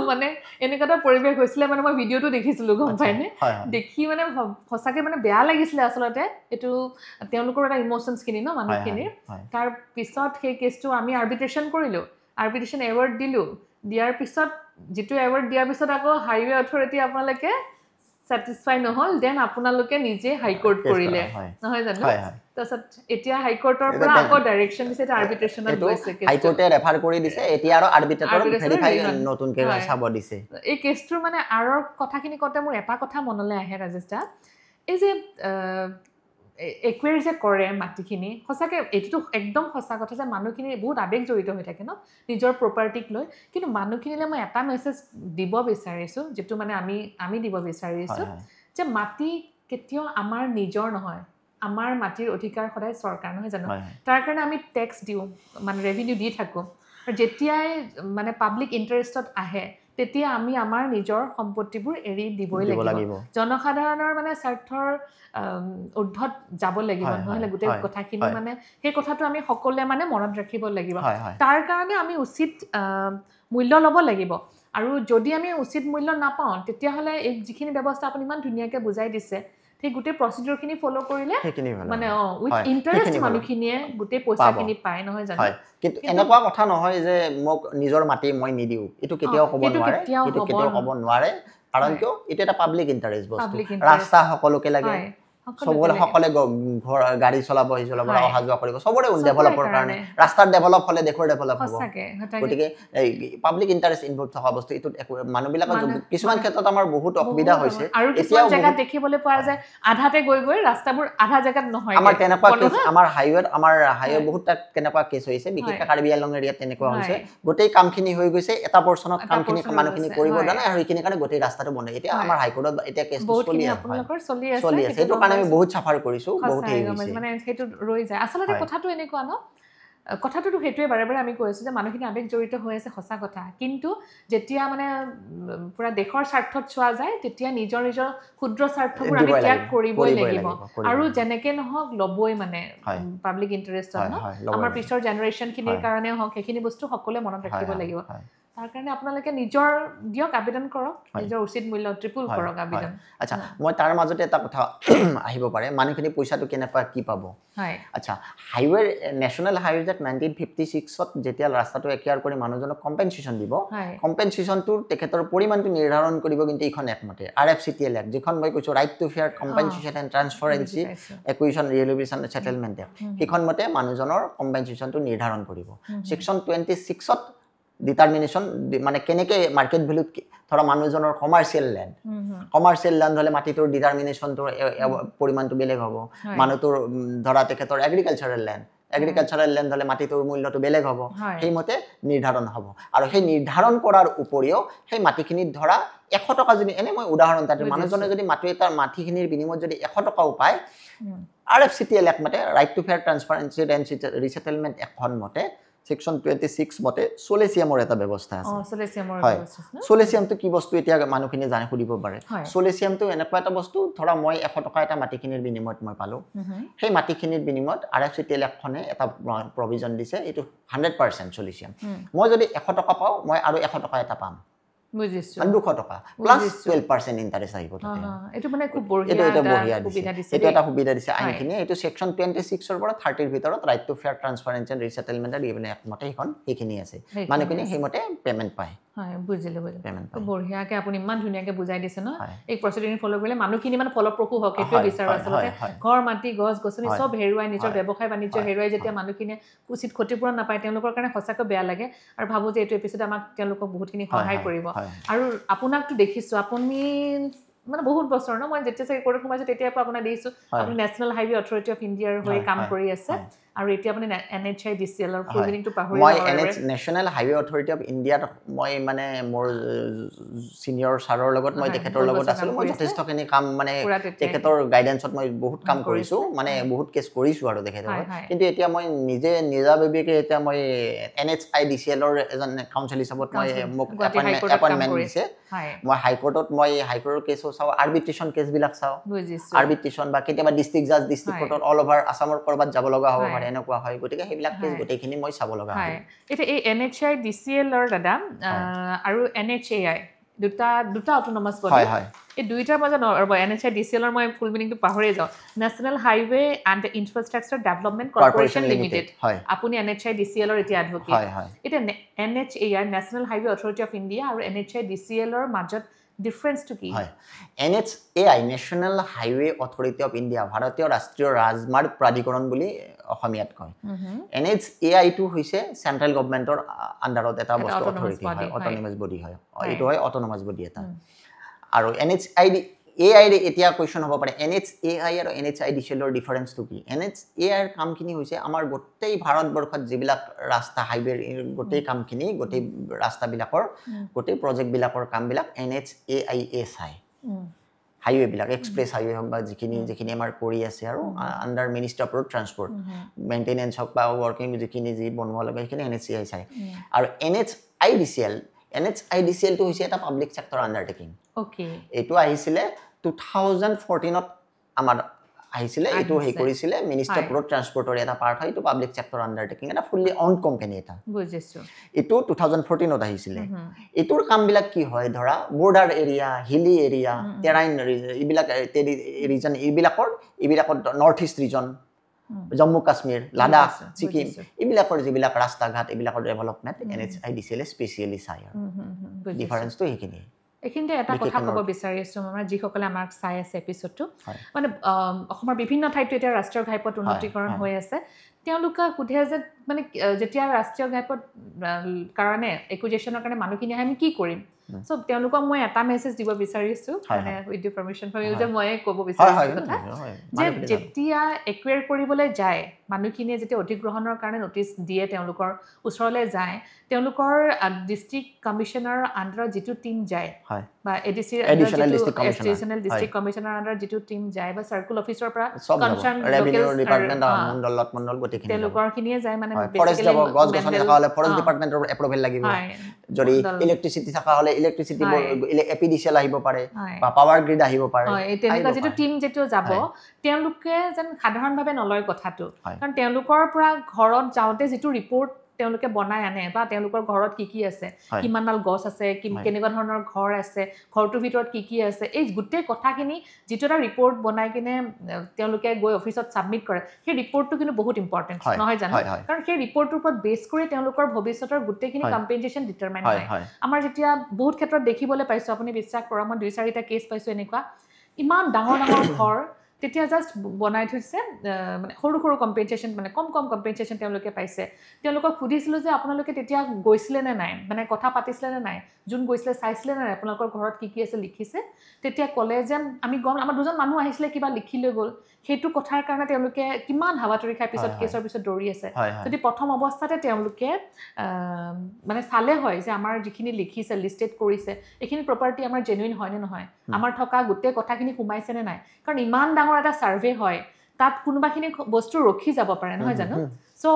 মানে এনেকুৱা এটা পৰিৱেশ হৈছিলে মানে মই ভিডিঅ'টো দেখিছিলোঁ গম পাইনে দেখি মানে সঁচাকৈ মানে বেয়া লাগিছিলে আচলতে এইটো তেওঁলোকৰ এটা ইম'শ্যনছখিনি ন মানুহখিনিৰ তাৰ পিছত সেই কেছটো আমি আৰ্বিট্ৰেশ্যন কৰিলোঁ আৰ্বিট্ৰেশ্যন এৱাৰ্ড দিলোঁ দিয়াৰ পিছত যিটো এৱাৰ্ড দিয়াৰ পিছত আকৌ হাইৱে অথৰিটি আপোনালোকে satisfy নহল দেন আপোনালোকে নিজে হাইকোৰ্ট কৰিলে নহয় জানো তাৰপিছত এতিয়া হাইকোৰ্টৰ পৰা আকৌ ডাইৰেকশ্যন দিছে এটা আৰ্বিট্ৰেশ্যনত গৈছে হাইকোৰ্টে ৰেফাৰ কৰি দিছে এতিয়া আৰু আৰ্বিট্ৰেটৰ ভেৰিফাই নতুনকৈ চাব দিছে এই কেছটোৰ মানে আৰৰ কথাখিনি কওঁতে মোৰ এটা কথা মনলৈ আহে ৰাজেশ দা এই যে একুৱেৰ যে কৰে মাটিখিনি সঁচাকৈ এইটোতো একদম সঁচা কথা যে মানুহখিনি বহুত আৱেগ জড়িত হৈ থাকে ন নিজৰ প্ৰপাৰ্টিক লৈ কিন্তু মানুহখিনিলৈ মই এটা মেছেজ দিব বিচাৰিছোঁ যিটো মানে আমি দিব বিচাৰিছোঁ যে মাটি কেতিয়াও আমাৰ নিজৰ নহয় আমাৰ মাটিৰ অধিকাৰ সদায় চৰকাৰ নহয় জানো তাৰ কাৰণে আমি টেক্স দিওঁ মানে ৰেভিনিউ দি থাকোঁ আৰু যেতিয়াই মানে পাব্লিক ইণ্টাৰেষ্টত আহে তেতিয়া আমি আমাৰ নিজৰ সম্পত্তিবোৰ এৰি দিবই লাগিব জনসাধাৰণৰ মানে স্বাৰ্থৰ উদ্ধত যাব লাগিব নহ'লে গোটেই কথাখিনি মানে সেই কথাটো আমি সকলোৱে মানে মনত ৰাখিব লাগিব তাৰ কাৰণে আমি উচিত মূল্য ল'ব লাগিব আৰু যদি আমি উচিত মূল্য নাপাওঁ তেতিয়াহ'লে এই যিখিনি ব্যৱস্থা আপুনি ইমান ধুনীয়াকৈ বুজাই দিছে সেই গোটেই প্ৰচিডিউৰখিনি ফ'ল' কৰিলে মানে উইথ ইণ্টাৰেষ্ট মানুহখিনিয়ে গোটেই পইচাখিনি পায় নহয় জানো কিন্তু এনেকুৱা কথা নহয় যে মোক নিজৰ মাটি মই নিদিওঁ এইটো কেতিয়াও ক'ব নোৱাৰে কাৰণ কিয় এইটো এটা পাব্লিক ইণ্টাৰেষ্ট বস্তু ৰাস্তা সকলোকে লাগে সকলে ঘৰ গাড়ী চলাব অহা যোৱা কৰিব চবৰে ডেভেলপৰ কাৰণে ৰাস্তাৰ ডেভেলপ হ'লে দেশৰ ডেভেলপ হ'ব গতিকে পাব্লিক ইণ্টাৰেষ্ট ইনভলভ থকা বস্তু এইটোত মানুহবিলাকৰ কিছুমান ক্ষেত্ৰত আমাৰ বহুত অসুবিধা হৈছে আৰু কিছুমান জেগাত দেখিবলৈ পোৱা যায় আধাতে গৈ ৰাস্তাবোৰ আধা জেগাত নহয় আমাৰ তেনেকুৱা কেছ আমাৰ হাইৱে বহুত তাত কেনেকুৱা কেছ হৈছে বিশেষকৈ কাৰ্বি আংলং এৰিয়াত তেনেকুৱা হৈছে গোটেই কামখিনি হৈ গৈছে এটা পৰ্চনত কামখিনি মানুহখিনি কৰিব জানে আৰু এইখিনি কাৰণে গোটেই ৰাস্তাটো বন্ধ এতিয়া আমাৰ হাইকোৰ্টত এতিয়া কেছটো চলি আছে সেইটো কাৰণে আমি বহুত চাফাৰ কৰিছোঁ বহুত মানে সেইটো ৰৈ যায় আচলতে কথাটো এনেকুৱা ন কথাটোতো সেইটোৱে বাৰে বাৰে আমি কৈ আছোঁ যে মানুহখিনি আৱেগ জড়িত হৈ আছে সঁচা কথা কিন্তু যেতিয়া মানে পুৰা দেশৰ স্বাৰ্থত চোৱা যায় তেতিয়া নিজৰ ক্ষুদ্ৰ স্বাৰ্থবোৰ আমি ত্যাগ কৰিবই লাগিব আৰু যেনেকৈ নহওক ল'বই মানে পাব্লিক ইণ্টাৰেষ্টত ন আমাৰ পিছৰ জেনেৰেশ্যনখিনিৰ কাৰণে হওক সেইখিনি বস্তু সকলোৱে মনত ৰাখিব লাগিব তাৰ কাৰণে আপোনালোকে নিজৰ দিয়ক আবেদন কৰক নিজৰ উচিত মূল্য ট্ৰিপল কৰক আবেদন আচ্ছা মই তাৰ মাজতে এটা কথা আহিব পাৰে মানুহখিনি পইচাটো কেনেকুৱা কি পাব আচ্ছা হাইৱে নেশ্যনেল হাইৱে এক্ট 1956ত যেতিয়া ৰাস্তাটো একিয়াৰ কৰি মানুহজনক কম্পেনচেশ্যন দিব কম্পেনচেশ্যনটো তেখেতৰ পৰিমাণটো নিৰ্ধাৰণ কৰিব কিন্তু এইখন একমতে RFCTL এক্ট যিখন মই কৈছোঁ right to fair compensation and transparency acquisition rehabilitation settlement act সেইখনমতে মানুহজনৰ কম্পেনচেশ্যনটো নিৰ্ধাৰণ কৰিব ছেকশ্যন 26ত ডিটাৰমিনেশ্যন মানে কেনেকৈ মাৰ্কেট ভেলুত ধৰা মানুহজনৰ কমাৰ্চিয়েল লেণ্ড হ'লে মাটিটোৰ ডিটাৰমিনেশ্যনটোৰ পৰিমাণটো বেলেগ হ'ব মানুহটোৰ ধৰা তেখেতৰ এগ্ৰিকালচাৰেল লেণ্ড হ'লে মাটিটোৰ মূল্যটো বেলেগ হ'ব সেইমতে নিৰ্ধাৰণ হ'ব আৰু সেই নিৰ্ধাৰণ কৰাৰ উপৰিও সেই মাটিখিনিত ধৰা 100 টকা যদি এনে মই উদাহৰণ তাতে মানুহজনে যদি মাটিখিনিৰ বিনিময়ত যদি 100 টকাও পায় RFCTL এক্ট মতে right to fair transparency and ৰিছেটেলমেণ্ট এক্টখন মতে সেকশন 26 মতে সোলেচিয়ামৰ এটা ব্যৱস্থা আছে সোলেচিয়ামটো কি বস্তু এতিয়া মানুহখিনি জানে সুধিব পাৰে সোলেচিয়ামটো এনেকুৱা এটা বস্তু ধৰা মই 100 টকা এটা মাটিখিনিৰ বিনিময়ত মই পালো সেই মাটিখিনিৰ বিনিময়ত RFCTL এখনে এটা প্ৰভিজন দিছে এইটো 100% সোলেচিয়াম মই যদি 100 টকা পাও মই আৰু 100 টকা এটা পাম বুজিছো 200 টকা প্লাস 12% ইন্টারেস্ট আহিব তাতে এটো মানে খুব বঢ়িয়া সুবিধা দিছে এটা এটা সুবিধা দিছে আইনখিনি এটো সেকশন 26 ৰ পৰা 30 ৰ ভিতৰত right to fair transparency and resettlement and even একমতে এখন সেইখিনি আছে মানে কিনে সেইমতে পেমেন্ট পায় হয় বুজিলে খুব বঢ়িয়াকে আপুনি ইমান ধুনীয়াকে বুজাই দিছে ন এই প্ৰচিডিউৰ ফলো কৰিলে মানুহখিনি মানে ফলপ্ৰসূ হওক এটো বিচাৰ আছলতে ঘৰ মাটি গছ গছনি সব হেৰুৱাই নিজৰ ব্যৱসায় বাণিজ্য হেৰুৱাই যেতিয়া মানুহখিনি উচিত ক্ষতিপূৰণ নাপায় তেওঁলোকৰ কাৰণে সঁচাকৈ বেয়া লাগে আৰু ভাবো যে এইটো এপিসোড আমাক তেওঁলোকক বহুতখিনি সহায় কৰিব আৰু আপোনাকটো দেখিছো আপুনি মানে বহুত বছৰ ন মই যেতিয়া চাই কোৰ্টত সোমাইছো তেতিয়া পৰা আপোনাক দেখিছো আপুনি নেশ্যনেল হাইৱে অথৰিটি অফ ইণ্ডিয়াৰ হৈ কাম কৰি আছে আৰু এতিয়া আপুনি NHIDCL ৰ ফুল মিনিংটো পাহৰি মই নেশ্যনেল হাইৱে অথৰিটি অফ ইণ্ডিয়াত মই মানে মোৰ সিনিয়ৰ ছাৰৰ লগত মই তেখেতৰ লগত আছিলো মই যথেষ্টখিনি কাম মানে তেখেতৰ গাইডেন্সত মই বহুত কাম কৰিছো মানে বহুত কেছ কৰিছো আৰু তেখেতৰ কিন্তু এতিয়া মই নিজে নিজাববীয়াকৈ এতিয়া মই NHIDCL ৰ এজন কাউন্সিল হিচাপত মই মোক এপইন্টমেন্ট দিছে মই হাইকোৰ্টত মই হাইকোৰ্টৰ কেছ চাওঁ আৰ্বিট্ৰেশ্যন কেছবিলাক চাওঁ বুজিছো আৰ্বিট্ৰেশ্যন বা কেতিয়াবা ডিষ্ট্ৰিক্ট জাজ ডিষ্ট্ৰিক্ট কোৰ্টত অল অভাৰ আছামৰ ক'ৰবাত যাব লগা হ'ব পাৰে এনেকুৱা হয় গতিকে সেইবিলাক কেছ গোটেইখিনি মই চাব লগা হয় এতিয়া এই NHI DCL ৰ দাদা আৰু NHAI দুটা অটোনমাস বডি হয় হয় এই দুইটাৰ মাজত NHI DCL ৰ মই ফুল মিনিংটো পাহৰি যাওঁ national highway and infrastructure development corporation limited আপুনি NHI DCL ৰ এতিয়া এডভোকেট এতিয়া NHAI national highway authority of India আৰু NHI DCL ৰ মাজত ডিফাৰেন্সটো কি হয় NHAI national highway authority of India ভাৰতীয় ৰাষ্ট্ৰীয় ৰাজমাৰ্গ প্ৰাধিকৰণ বুলি অসমীয়াত কয় NHAI টো হৈছে চেন্ট্ৰেল গভৰ্ণমেণ্টৰ আণ্ডাৰত এটা বস্তু অথৰিটি হয় অটোনমাস বডি হয় এইটো হয় অটোনমাস বডি এটা আৰু NHAI এতিয়া কোৱেশ্চন হ'ব পাৰে NHAI আৰু NHI DCL ৰ ডিফাৰেন্সটো কি NHAI ৰ কামখিনি হৈছে আমাৰ গোটেই ভাৰতবৰ্ষত যিবিলাক ৰাস্তা হাইৱে গোটেই কামখিনি গোটেই ৰাস্তাবিলাকৰ গোটেই প্ৰজেক্টবিলাকৰ কামবিলাক NHAI চাই হাইৱেবিলাক এক্সপ্ৰেছ হাইৱে হওক বা যিখিনি আমাৰ কৰি আছে আৰু under minister of road transport maintenance হওক বা ৱৰ্কিং যিখিনি যি বনোৱা লগা সেইখিনি NHAI চাই আৰু NHI DCL টো হৈছে এটা পাব্লিক চেক্টৰ আণ্ডাৰটেকিং এইটো আহিছিলে 2014ত আমাৰ আহিছিলে এইটো হেই কৰিছিলে মিনিষ্টাৰ অফ ৰোড ট্ৰান্সপৰ্টৰ এটা পাৰ্ট হয় এইটো পাব্লিক চেক্টৰ আণ্ডাৰটেকিং এটা ফুল্লি অন কোম্পানী এটা বুজিছো এইটো 2014ত আহিছিলে এইটোৰ কামবিলাক কি হয় ধৰা border area hilly area terrain এইবিলাক ৰিজন এইবিলাকৰ north east region Jammu Kashmir Ladakh Sikkim এইবিলাকৰ যিবিলাক ৰাস্তা ঘাট এইবিলাকৰ ডেভেলপমেণ্ট NHI DCL স্পেচিয়েলি চাই আৰু ডিফাৰেন্সটো সেইখিনি এইখিনিতে এটা কথা ক'ব বিচাৰিছো আমাৰ যিসকলে আমাক চাই আছে এপিছডটো মানে অসমৰ বিভিন্ন ঠাইত এতিয়া ৰাষ্ট্ৰীয় ঘাইপথ উন্নতিকৰণ হৈ আছে তেওঁলোকে সুধে যে মানে যেতিয়া ৰাষ্ট্ৰীয় ঘাইপথ কাৰণে একুইজিশ্যনৰ কাৰণে মানুহখিনি আমি কি কৰিম সো তেওঁলোকক মই এটা মেছেজ দিব বিচাৰিছো মানে with the permission for you যে মই ক'ব বিচাৰিছো কথা যে যেতিয়া একুৱেৰ কৰিবলৈ যায় মানুহখিনিয়ে যেতিয়া অধিগ্ৰহণৰ কাৰণে নটিচ দিয়ে তেওঁলোকৰ ওচৰলৈ যায় তেওঁলোকৰ ডিস্ট্ৰিক্ট কমিশনাৰ আণ্ডাৰত যিটো টিম যায় বা এডিচনেল ডিস্ট্ৰিক্ট কমিশনাৰ আণ্ডাৰত যিটো টিম যায় বা সাৰ্কুল অফিচৰ পৰা কনচাৰ্ন ৰেভিনিউ ডিপাৰ্টমেণ্ট মণ্ডল গোটেইখিনি তেওঁলোকৰ খিনিয়ে যায় মানে ফৰেষ্ট যাব গছ গছনি থকা হলে ফৰেষ্ট ডিপাৰ্টমেণ্টৰ এপ্ৰুভেল লাগিব যদি ইলেক্ট্ৰিচিটি থকা হলে ইলেক্ট্ৰিচিটি এপিডিচিএল আহিব পাৰে বা পাৱাৰ গ্ৰিড আহিব পাৰে তেনেকুৱা যিটো টিম যেটো যাব তেওঁলোকে যেন সাধাৰণভাৱে নলয় কথাটো কাৰণ তেওঁলোকৰ পৰা ঘৰত যাওঁতে যিটো ৰিপৰ্ট তেওঁলোকে বনাই আনে বা তেওঁলোকৰ ঘৰত কি আছে কিমানডাল গছ আছে কেনেকুৱা ধৰণৰ ঘৰ আছে ঘৰটোৰ ভিতৰত কি আছে এই গোটেই কথাখিনি যিটো এটা ৰিপৰ্ট বনাই কিনে তেওঁলোকে গৈ অফিচত সাবমিট কৰে সেই ৰিপৰ্টটো কিন্তু বহুত ইম্পৰ্টেন্ট নহয় জানো কাৰণ সেই ৰিপৰ্টটোৰ ওপৰত বেছ কৰি তেওঁলোকৰ ভৱিষ্যতৰ গোটেইখিনি কম্পেনচেশ্যন ডিটাৰমাইন হয় আমাৰ যেতিয়া বহুত ক্ষেত্ৰত দেখিবলৈ পাইছো আপুনি বিশ্বাস কৰক মই 2-4টা কেছ পাইছো এনেকুৱা ইমান ডাঙৰ ডাঙৰ ঘৰ তেতিয়া জাস্ট বনাই থৈছে মানে সৰু সৰু কম্পেনচেশ্যন মানে কম কম্পেনচেশ্যন তেওঁলোকে পাইছে তেওঁলোকক সুধিছিল যে আপোনালোকে তেতিয়া গৈছিলে নে নাই মানে কথা পাতিছিলে নে নাই যোন গৈছিলে চাইছিলে নে নাই আপোনালোকৰ ঘৰত কি আছে লিখিছে তেতিয়া ক'লে যে আমি গম আমাৰ দুজন মানুহ আহিছিলে কিবা লিখি লৈ গ'ল সেইটো কথাৰ কাৰণে তেওঁলোকে কিমান হাৱাতৰি খাই পিছত কেছৰ পিছত দৌৰি আছে যদি প্ৰথম অৱস্থাতে তেওঁলোকে মানে চালে হয় যে আমাৰ যিখিনি লিখিছে লিষ্টেড কৰিছে এইখিনি প্ৰপাৰ্টি আমাৰ জেনুইন হয় নে নহয় আমাৰ থকা গোটেই কথাখিনি সোমাইছে নে নাই কাৰণ ইমান ডাঙৰ এটা সাৰ্ভে হয় তাত কোনোবাখিনি বস্তু ৰখি যাব পাৰে নহয় জানো সো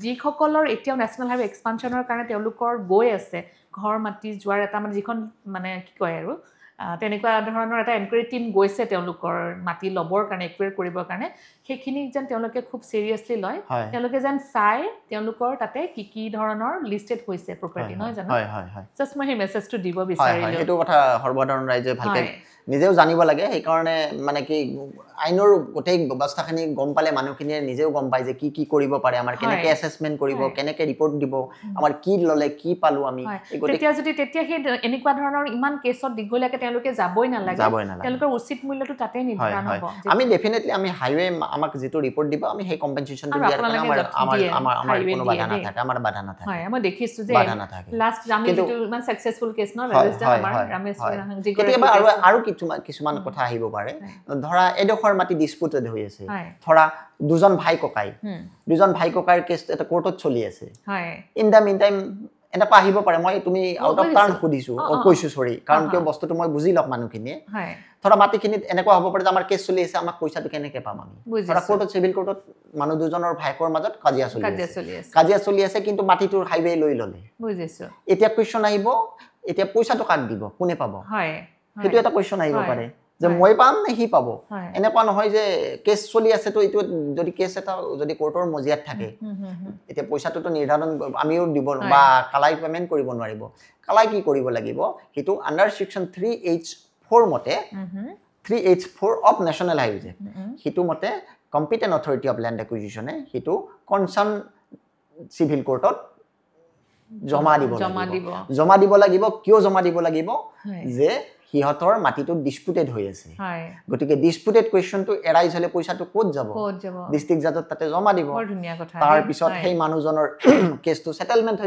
যিসকলৰ এতিয়াও নেশ্যনেল হাইৱে এক্সপানশ্যনৰ কাৰণে তেওঁলোকৰ গৈ আছে ঘৰ মাটি যোৱাৰ এটা মানে যিখন মানে কি কয় আৰু তেনেকুৱা ধৰণৰ এটা এনকুৱাৰী টিম গৈছে তেওঁলোকৰ মাটি লবৰ কাৰণে একুৱেৰ কৰিবৰ কাৰণে সেইখিনি যেন তেওঁলোকে খুব সিৰিয়াসলি লয় তেওঁলোকে যেন চাই তেওঁলোকৰ তাতে কি ধৰণৰ লিষ্টেড হৈছে প্ৰপাৰ্টি নহয় জানো জাস্ট মই এই মেছেজটো দিব বিচাৰিলো সেইটো কথা সৰ্বসাধাৰণ ৰাইজে ভালকে নিজেও জানিব লাগে সেই কাৰণে মানে কি আইনৰ গোটেই ব্যৱস্থাখিনি গম পালে মানুহখিনিয়ে নিজেও গম পায় যে কি কৰিব পাৰে আমাৰ কেনেকৈ এছেছমেন্ট কৰিব কেনেকৈ ৰিপৰ্ট দিব আমাৰ কি ললে কি পালো আমি তেতিয়া সেই এনেকুৱা ধৰণৰ ইমান কেছত দীঘলীয়াকে তেওঁলোকে যাবই নালাগে তেওঁলোকৰ উচিত মূল্যটো তাতে নিৰ্ধাৰণ হ'ব আমি ডেফিনেটলি আমি হাইৱে আমাক যেটো ৰিপৰ্ট দিব আমি সেই কম্পেনসেশনটো দিয়াৰ কাৰণে আমাৰ কোনো বাধা নাথাকে আমাৰ বাধা নাথাকে হয় মই দেখিছো যে লাষ্ট আমি যেটো ইমান সাকসেসফুল কেছ ন ৰাজেশ আমাৰ ৰমেশ জি কেতিয়াবা আৰু কিছুমান কথা আহিব পাৰে ধৰা এডোখৰ মাটি ডিসপুটেড হৈ আছে ধৰা দুজন ভাই ককাইৰ কেছ এটা কোৰ্টত চলি আছে ইন দা মিন টাইম এনেকুৱা আহিব পাৰে মই তুমি আউট অফ টাৰ্ন সুধিছো কৈছো সৰি কাৰণ কিয় বস্তুটো মই বুজি লক মানুহখিনিয়ে ধৰা মাটিখিনিত এনেকুৱা হ'ব পাৰে যে আমাৰ কেছ চলি আছে আমাক পইচাটো কেনেকৈ পাম আমি ধৰা কোৰ্টত সিভিল কোৰ্টত মানুহ দুজনৰ ভাইকৰ মাজত কাজিয়া চলি আছে কিন্তু মাটিটোৰ হাইৱে লৈ ললে বুজিছো এতিয়া কোৱেশ্চন আহিব এতিয়া পইচাটো কাক দিব কোনে পাব সেইটো এটা কোৱেশ্চন আহিব পাৰে যে মই পাম নে সি পাব হয় এনেকুৱা নহয় যে কেছ চলি আছে তো এইটো যদি কেছ এটা যদি কোৰ্টৰ মজিয়াত থাকে এতিয়া পইচাটোতো নিৰ্ধাৰণ আমিও দিব বা কালাই পেমেন্ট কৰিব নোৱাৰিব কালাই কি কৰিব লাগিব হেতু আন্ডাৰ সেকশন 3H4 মতে 3H4 অফ নেশনাল হাইৱেজ হেতু মতে কম্পিটেন্ট অথৰিটি অফ ল্যান্ড একুইজিশনে হেতু কনসাৰ্ন সিভিল কোৰ্টত জমা দিব লাগিব কিয় জমা দিব লাগিব যে হিহতৰ মাটিটো ডিসপুটেড হৈ আছে গটিকে ডিসপুটেড কোৱেশ্চনটো এৰাইজ হলে পইচাটো ক'ত যাব ডিস্ট্ৰিক্ট জাজত তাতে জমা দিব তাৰ পিছত সেই মানুহজনৰ কেছটো সেটেলমেন্ট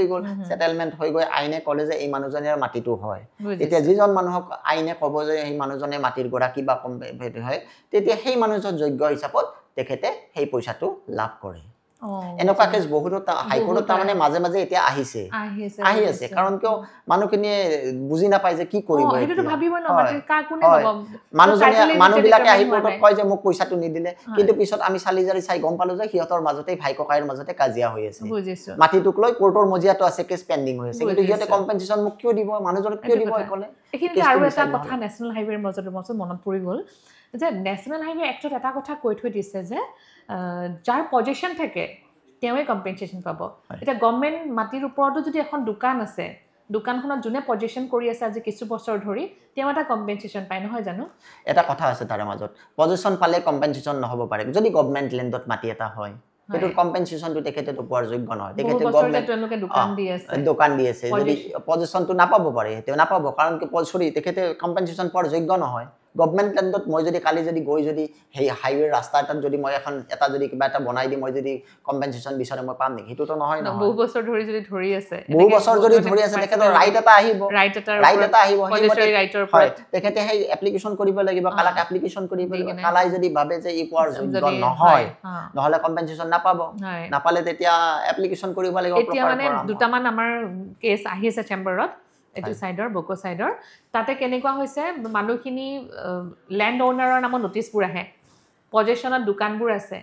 হৈ গৈ আইনে কলে যে এই মানুহজনৰ মাটিটো হয় এতিয়া যিজন মানুহক আইনে ক'ব যে এই মানুহজনে মাটিৰ গৰাকী বা কম্পেট হয় তেতিয়া সেই মানুহজন যোগ্য হিচাপত তেখেতে সেই পইচাটো লাভ কৰে এনেকুৱা কেছ বহুত হাইকোৰ্টত মানে মাজে মাজে এতিয়া আহি আছে কাৰণ কিয় মানুহখিনিয়ে বুজি নাপায় যে কি কৰিব হেতুটো ভাবিব ন মাটি কা কোনে লব মানুহবিলাকে আহি কোৰ্টত কয় যে মোক পইচাটো নিদিলে কিন্তু পিছত আমি চালিজাৰি চাই গম পালো যে সিহঁতৰ মাজতে ভাই ককাইৰ মাজতে কাজিয়া হৈ আছে মাটিটোক লৈ কোৰ্টৰ মজিয়াটো আছে কেছ পেন্ডিং হৈ আছে কিন্তু সিহঁতে কম্পেনসেশন মোক কিয় দিব মানুহজনক কিয় দিব কলে এখিনি আৰু এটা কথা নেশনাল হাইৱেৰ মাজত মনত পৰি গল যে নেশনাল হাইৱে এক্টত এটা কথা কৈ থৈ দিছে যে যাৰ পজিশন থাকে তেওঁই কম্পেনসেশন পাব এটা গভৰ্নমেন্ট মাটিৰ ওপৰতো যদি এখন দোকান আছে দোকানখনত যোনে পজিশন কৰি আছে আজি কিছু বছৰ ধৰি তেওঁ এটা কম্পেনসেশন পায় নহয় জানো এটা কথা আছে তাৰ মাজত পজিশন পালে কম্পেনসেশন নহব পাৰে যদি গভৰ্নমেন্ট ল্যান্ডত মাটি এটা হয় এটো কম্পেনসেশনটো তেখেতেটো পোৱাৰ যোগ্য নহয় তেখেতে গভৰ্নমেন্ট দোকান দি আছে যদি পজিশনটো নাপাব পাৰে তেও নাপাব কাৰণ কি সৰি তেখেতে কম্পেনসেশন পোৱাৰ যোগ্য নহয় গভৰ্নমেন্ট ল্যান্ডত মই যদি কালি যদি গৈ যদি হেই হাইৱে ৰাস্তা এটাত যদি মই এখন এটা যদি কিবা এটা বনাই দি মই যদি কম্পেনসেশন বিচাৰে মই পাম নেকি হেতুটো নহয় বহু বছৰ ধৰি যদি ধৰি আছে তেখেতৰ ৰাইট এটা আহিব পজিশন ৰাইটৰ পৰা তেখেতে হেই এপ্লিকেশন কৰিব লাগিব কালাক এপ্লিকেশন কৰিব লাগিব কালাই যদি ভাবে যে ই পোৱাৰ যোগ্য নহয় নহলে কম্পেনসেশন নাপালে তেতিয়া এপ্লিকেশন কৰিব লাগিব এতিয়া মানে দুটামান আমাৰ কেছ আহি আছে চেম্বাৰত এটো সাইডৰ বকো সাইডৰ তাতে কেনেকুৱা হৈছে মানুহখিনি ল্যান্ড ওনাৰৰ নাম নোটিছবোৰ আহে পজিশনত দোকানবোৰ আছে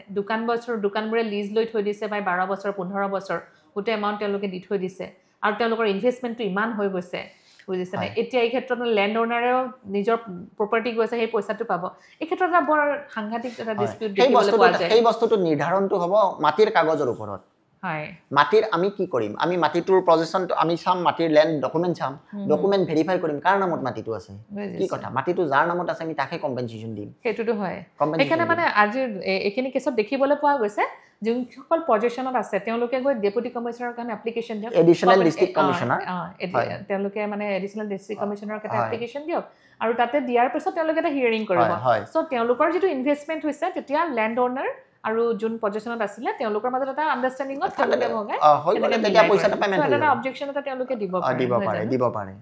দোকানবোৰে লিজ লৈ থৈ দিছে বাই 12 বছৰ 15 বছৰ উতে এমাউন্ট তেওঁলোকে দি থৈ দিছে আৰু তেওঁলোকৰ ইনভেষ্টমেন্টটো ইমান হৈ গৈছে বুজিছে না এতিয়া এই ক্ষেত্ৰত ল্যান্ড ওনাৰেও নিজৰ প্ৰপাৰ্টি গৈছে সেই পইচাটো পাব এই ক্ষেত্ৰত এটা বৰ সাংঘাতিক এটা ডিসপিউট দেখিবলৈ পোৱা যায় সেই বস্তুটো নিৰ্ধাৰণটো হ'ব মাটিৰ কাগজৰ ওপৰত হয় মাটিৰ আমি কি কৰিম আমি মাটিটোৰ পজিশনটো আমি চাম মাটিৰ ল্যান্ড ডকুমেন্ট চাম ডকুমেন্ট ভেৰিফাই কৰিম কাৰ নামত মাটিটো আছে কি কথা মাটিটো যাৰ নামত আছে আমি তাকে কম্পেনসেশন দিম হেতুটো হয় এখানে মানে আজি এখিনি কেছত দেখিবলৈ পোৱা গৈছে যোনসকল পজিশনত আছে তেওঁলোকে গৈ ডেপুটি কমিশনাৰৰ কাৰণে এপ্লিকেশন দিয়ক এডিশনাল ডিস্ট্ৰিক্ট কমিশনাৰ তেওঁলোকে মানে এডিশনাল ডিস্ট্ৰিক্ট কমিশনাৰৰ কাৰণে এপ্লিকেশন দিয়ক আৰু তাতে দিয়াৰ পিছত তেওঁলোকে এটা হিয়াৰিং কৰিব সো তেওঁলোকৰ যেটো ইনভেষ্টমেন্ট হৈছে তেতিয়া ল্যান্ড ওনাৰ আৰু যোন পজিশনত আছিল তেওঁলোকৰ মাজত এটা আন্ডাৰষ্টেণ্ডিংত তেওঁলোকে ভগাই তেতিয়া পইচাটা পেমেন্ট হয় এটা অবজেকশন এটা তেওঁলোকে দিব পাৰে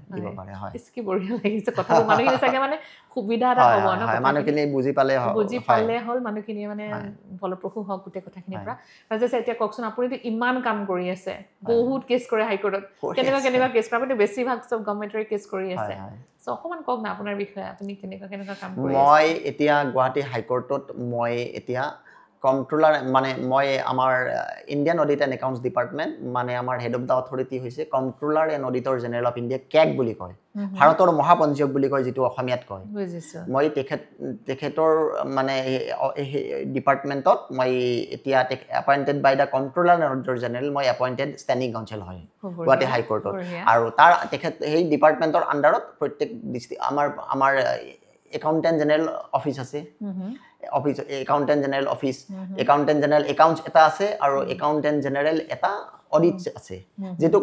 হয় ইসকি বঢ়িয়া লাগিছে কথাটো মানুহখিনি চাগে মানে সুবিধা এটা হ'ব ন মানুহখিনি বুজি পালে হল মানুহখিনি মানে ফলপ্ৰসূ হওক গুটে কথাখিনি পৰা ৰাজেশ এতিয়া ককচোন আপুনি ইমান কাম কৰি আছে বহুত কেছ কৰে হাইকোৰ্টত কেনেকুৱা কেছ আপুনি বেছিভাগ সব গভৰ্নমেন্টৰ কেছ কৰি আছে সো অকমান কক না আপোনাৰ বিষয়ে আপুনি কেনেকুৱা কাম কৰি আছে মই এতিয়া গুৱাহাটী হাইকোৰ্টত মই এতিয়া কন্ট্ৰোলাৰ মানে মই আমাৰ Indian audit and accounts department মানে আমাৰ হেড অফ দা অথৰিটি হৈছে controller and auditor general of India cake বুলি কয় ভাৰতৰ মহাপঞ্জীয়ক বুলি কয় যেটো অসমীয়াত কয় মই তেখেতৰ মানে ডিপাৰ্টমেন্টত মই এতিয়া appointed by the controller and auditor general মই এপইন্টেড ষ্টেণ্ডিং কাউন্সিল হয় গুৱাহাটী হাইকোৰ্টত আৰু তাৰ তেখেত সেই ডিপাৰ্টমেন্টৰ আন্ডাৰত প্ৰত্যেক আমাৰ একাউন্টেন্ট জেনেৰেল অফিস আছে office accountant general office accountant general accounts এটা আছে আৰু একাউন্টেন্ট জেনেৰেল এটা অডিট আছে যেটো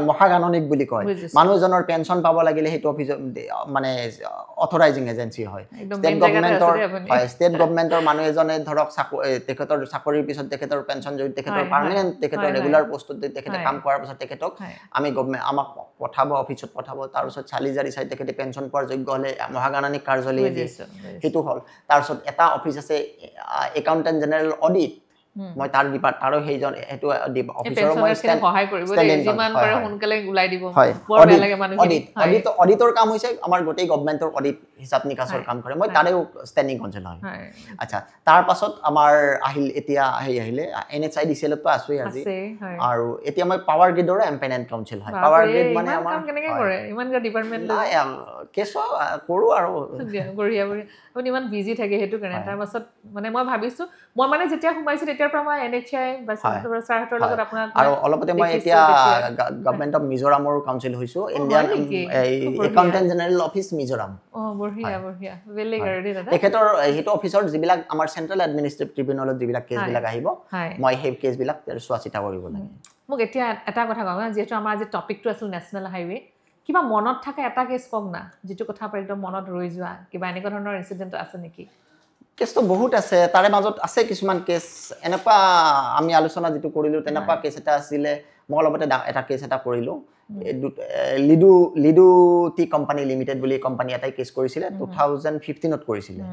মহাগাণনিক বুলি কয় মানুহজনৰ পেনশন পাব লাগিলে হেতু অফিস মানে অথৰাইজিং এজেন্সি হয় ষ্টেট গভৰ্নমেন্টৰ মানুহ এজনে ধৰক তেখেতৰ চাকৰিৰ পিছত তেখেতৰ পেনশন যদি তেখেতৰ পাৰ্মানেন্ট তেখেতৰ ৰেগুলাৰ পোষ্টত তেখেতে কাম কৰাৰ পিছত তেখেতক আমি গভৰ্নমেন্ট আমাক পঠাব অফিসত পঠাব তাৰ পিছত চালিজাৰি চাই তেখেতে পেনশন পোৱাৰ যোগ্য হলে মহাগাণনিক কাৰ্যালয় হেতু হল তাৰ পিছত এটা অফিস আছে একাউন্টেন্ট জেনেৰেল অডিট মই তাৰ তাৰো সেইজন এইটো অফিচৰ মই সহায় কৰিব যিমান পাৰে সোনকালে ওলাই দিব বৰ বেয়া লাগে মানুহ অডিটৰ কাম হৈছে আমাৰ গোটেই গভৰ্ণমেণ্টৰ অডিট হিচাপ নিকাচৰ কাম কৰে মই তাৰেও ষ্টেণ্ডিং কনচাৰ্ন হয় আচ্ছা তাৰ পাছত আমাৰ আহিল এতিয়া আহিলে NHIDCL তো আছোই আজি আৰু এতিয়া মই পাৱাৰ গ্ৰিডৰ এম্পেনেণ্ট কাউন্সিল হয় পাৱাৰ গ্ৰিড মানে আমাৰ কেনেকৈ কৰে ইমান ডিপাৰ্টমেণ্ট কেছ কৰো আৰু বঢ়িয়া আপুনি ইমান বিজি থাকে সেইটো কাৰণে তাৰ পাছত মানে মই ভাবিছো মই মানে যেতিয়া সোমাইছো তেতিয়াৰ পৰা মই NHI বা ছাৰহঁতৰ লগত আপোনাক আৰু অলপতে মই এতিয়া গভৰ্ণমেণ্ট অফ মিজোৰামৰ কাউন্সিল হৈছো Indian accountant general office Mizoram বঢ়িয়া বেলেগ আৰু দাদা তেখেতৰ সেইটো অফিচৰ যিবিলাক আমাৰ চেণ্ট্ৰেল এডমিনিষ্ট্ৰেটিভ ট্ৰিবিউনেলত যিবিলাক কেছবিলাক আহিব মই সেই কেছবিলাক চোৱা চিতা কৰিব লাগে মোক এতিয়া এটা কথা কওঁ যিহেতু আমাৰ আজি টপিকটো আছিল নেশ্যনেল হাইৱে কিবা মনত থকা এটা কেছ কওক না যিটো কথা পৰা একদম মনত ৰৈ যোৱা কিবা এনেকুৱা ধৰণৰ ইনচিডেণ্ট আছে নেকি কেছটো বহুত আছে তাৰে মাজত আছে কিছুমান কেছ এনেকুৱা আমি আলোচনা যিটো কৰিলোঁ তেনেকুৱা কেছ এটা আছিলে মই অলপতে এটা কেছ এটা কৰিলোঁ লিডু টি কোম্পানী লিমিটেড বুলি কোম্পানী এটাই কেছ কৰিছিলে 2015ত কৰিছিলে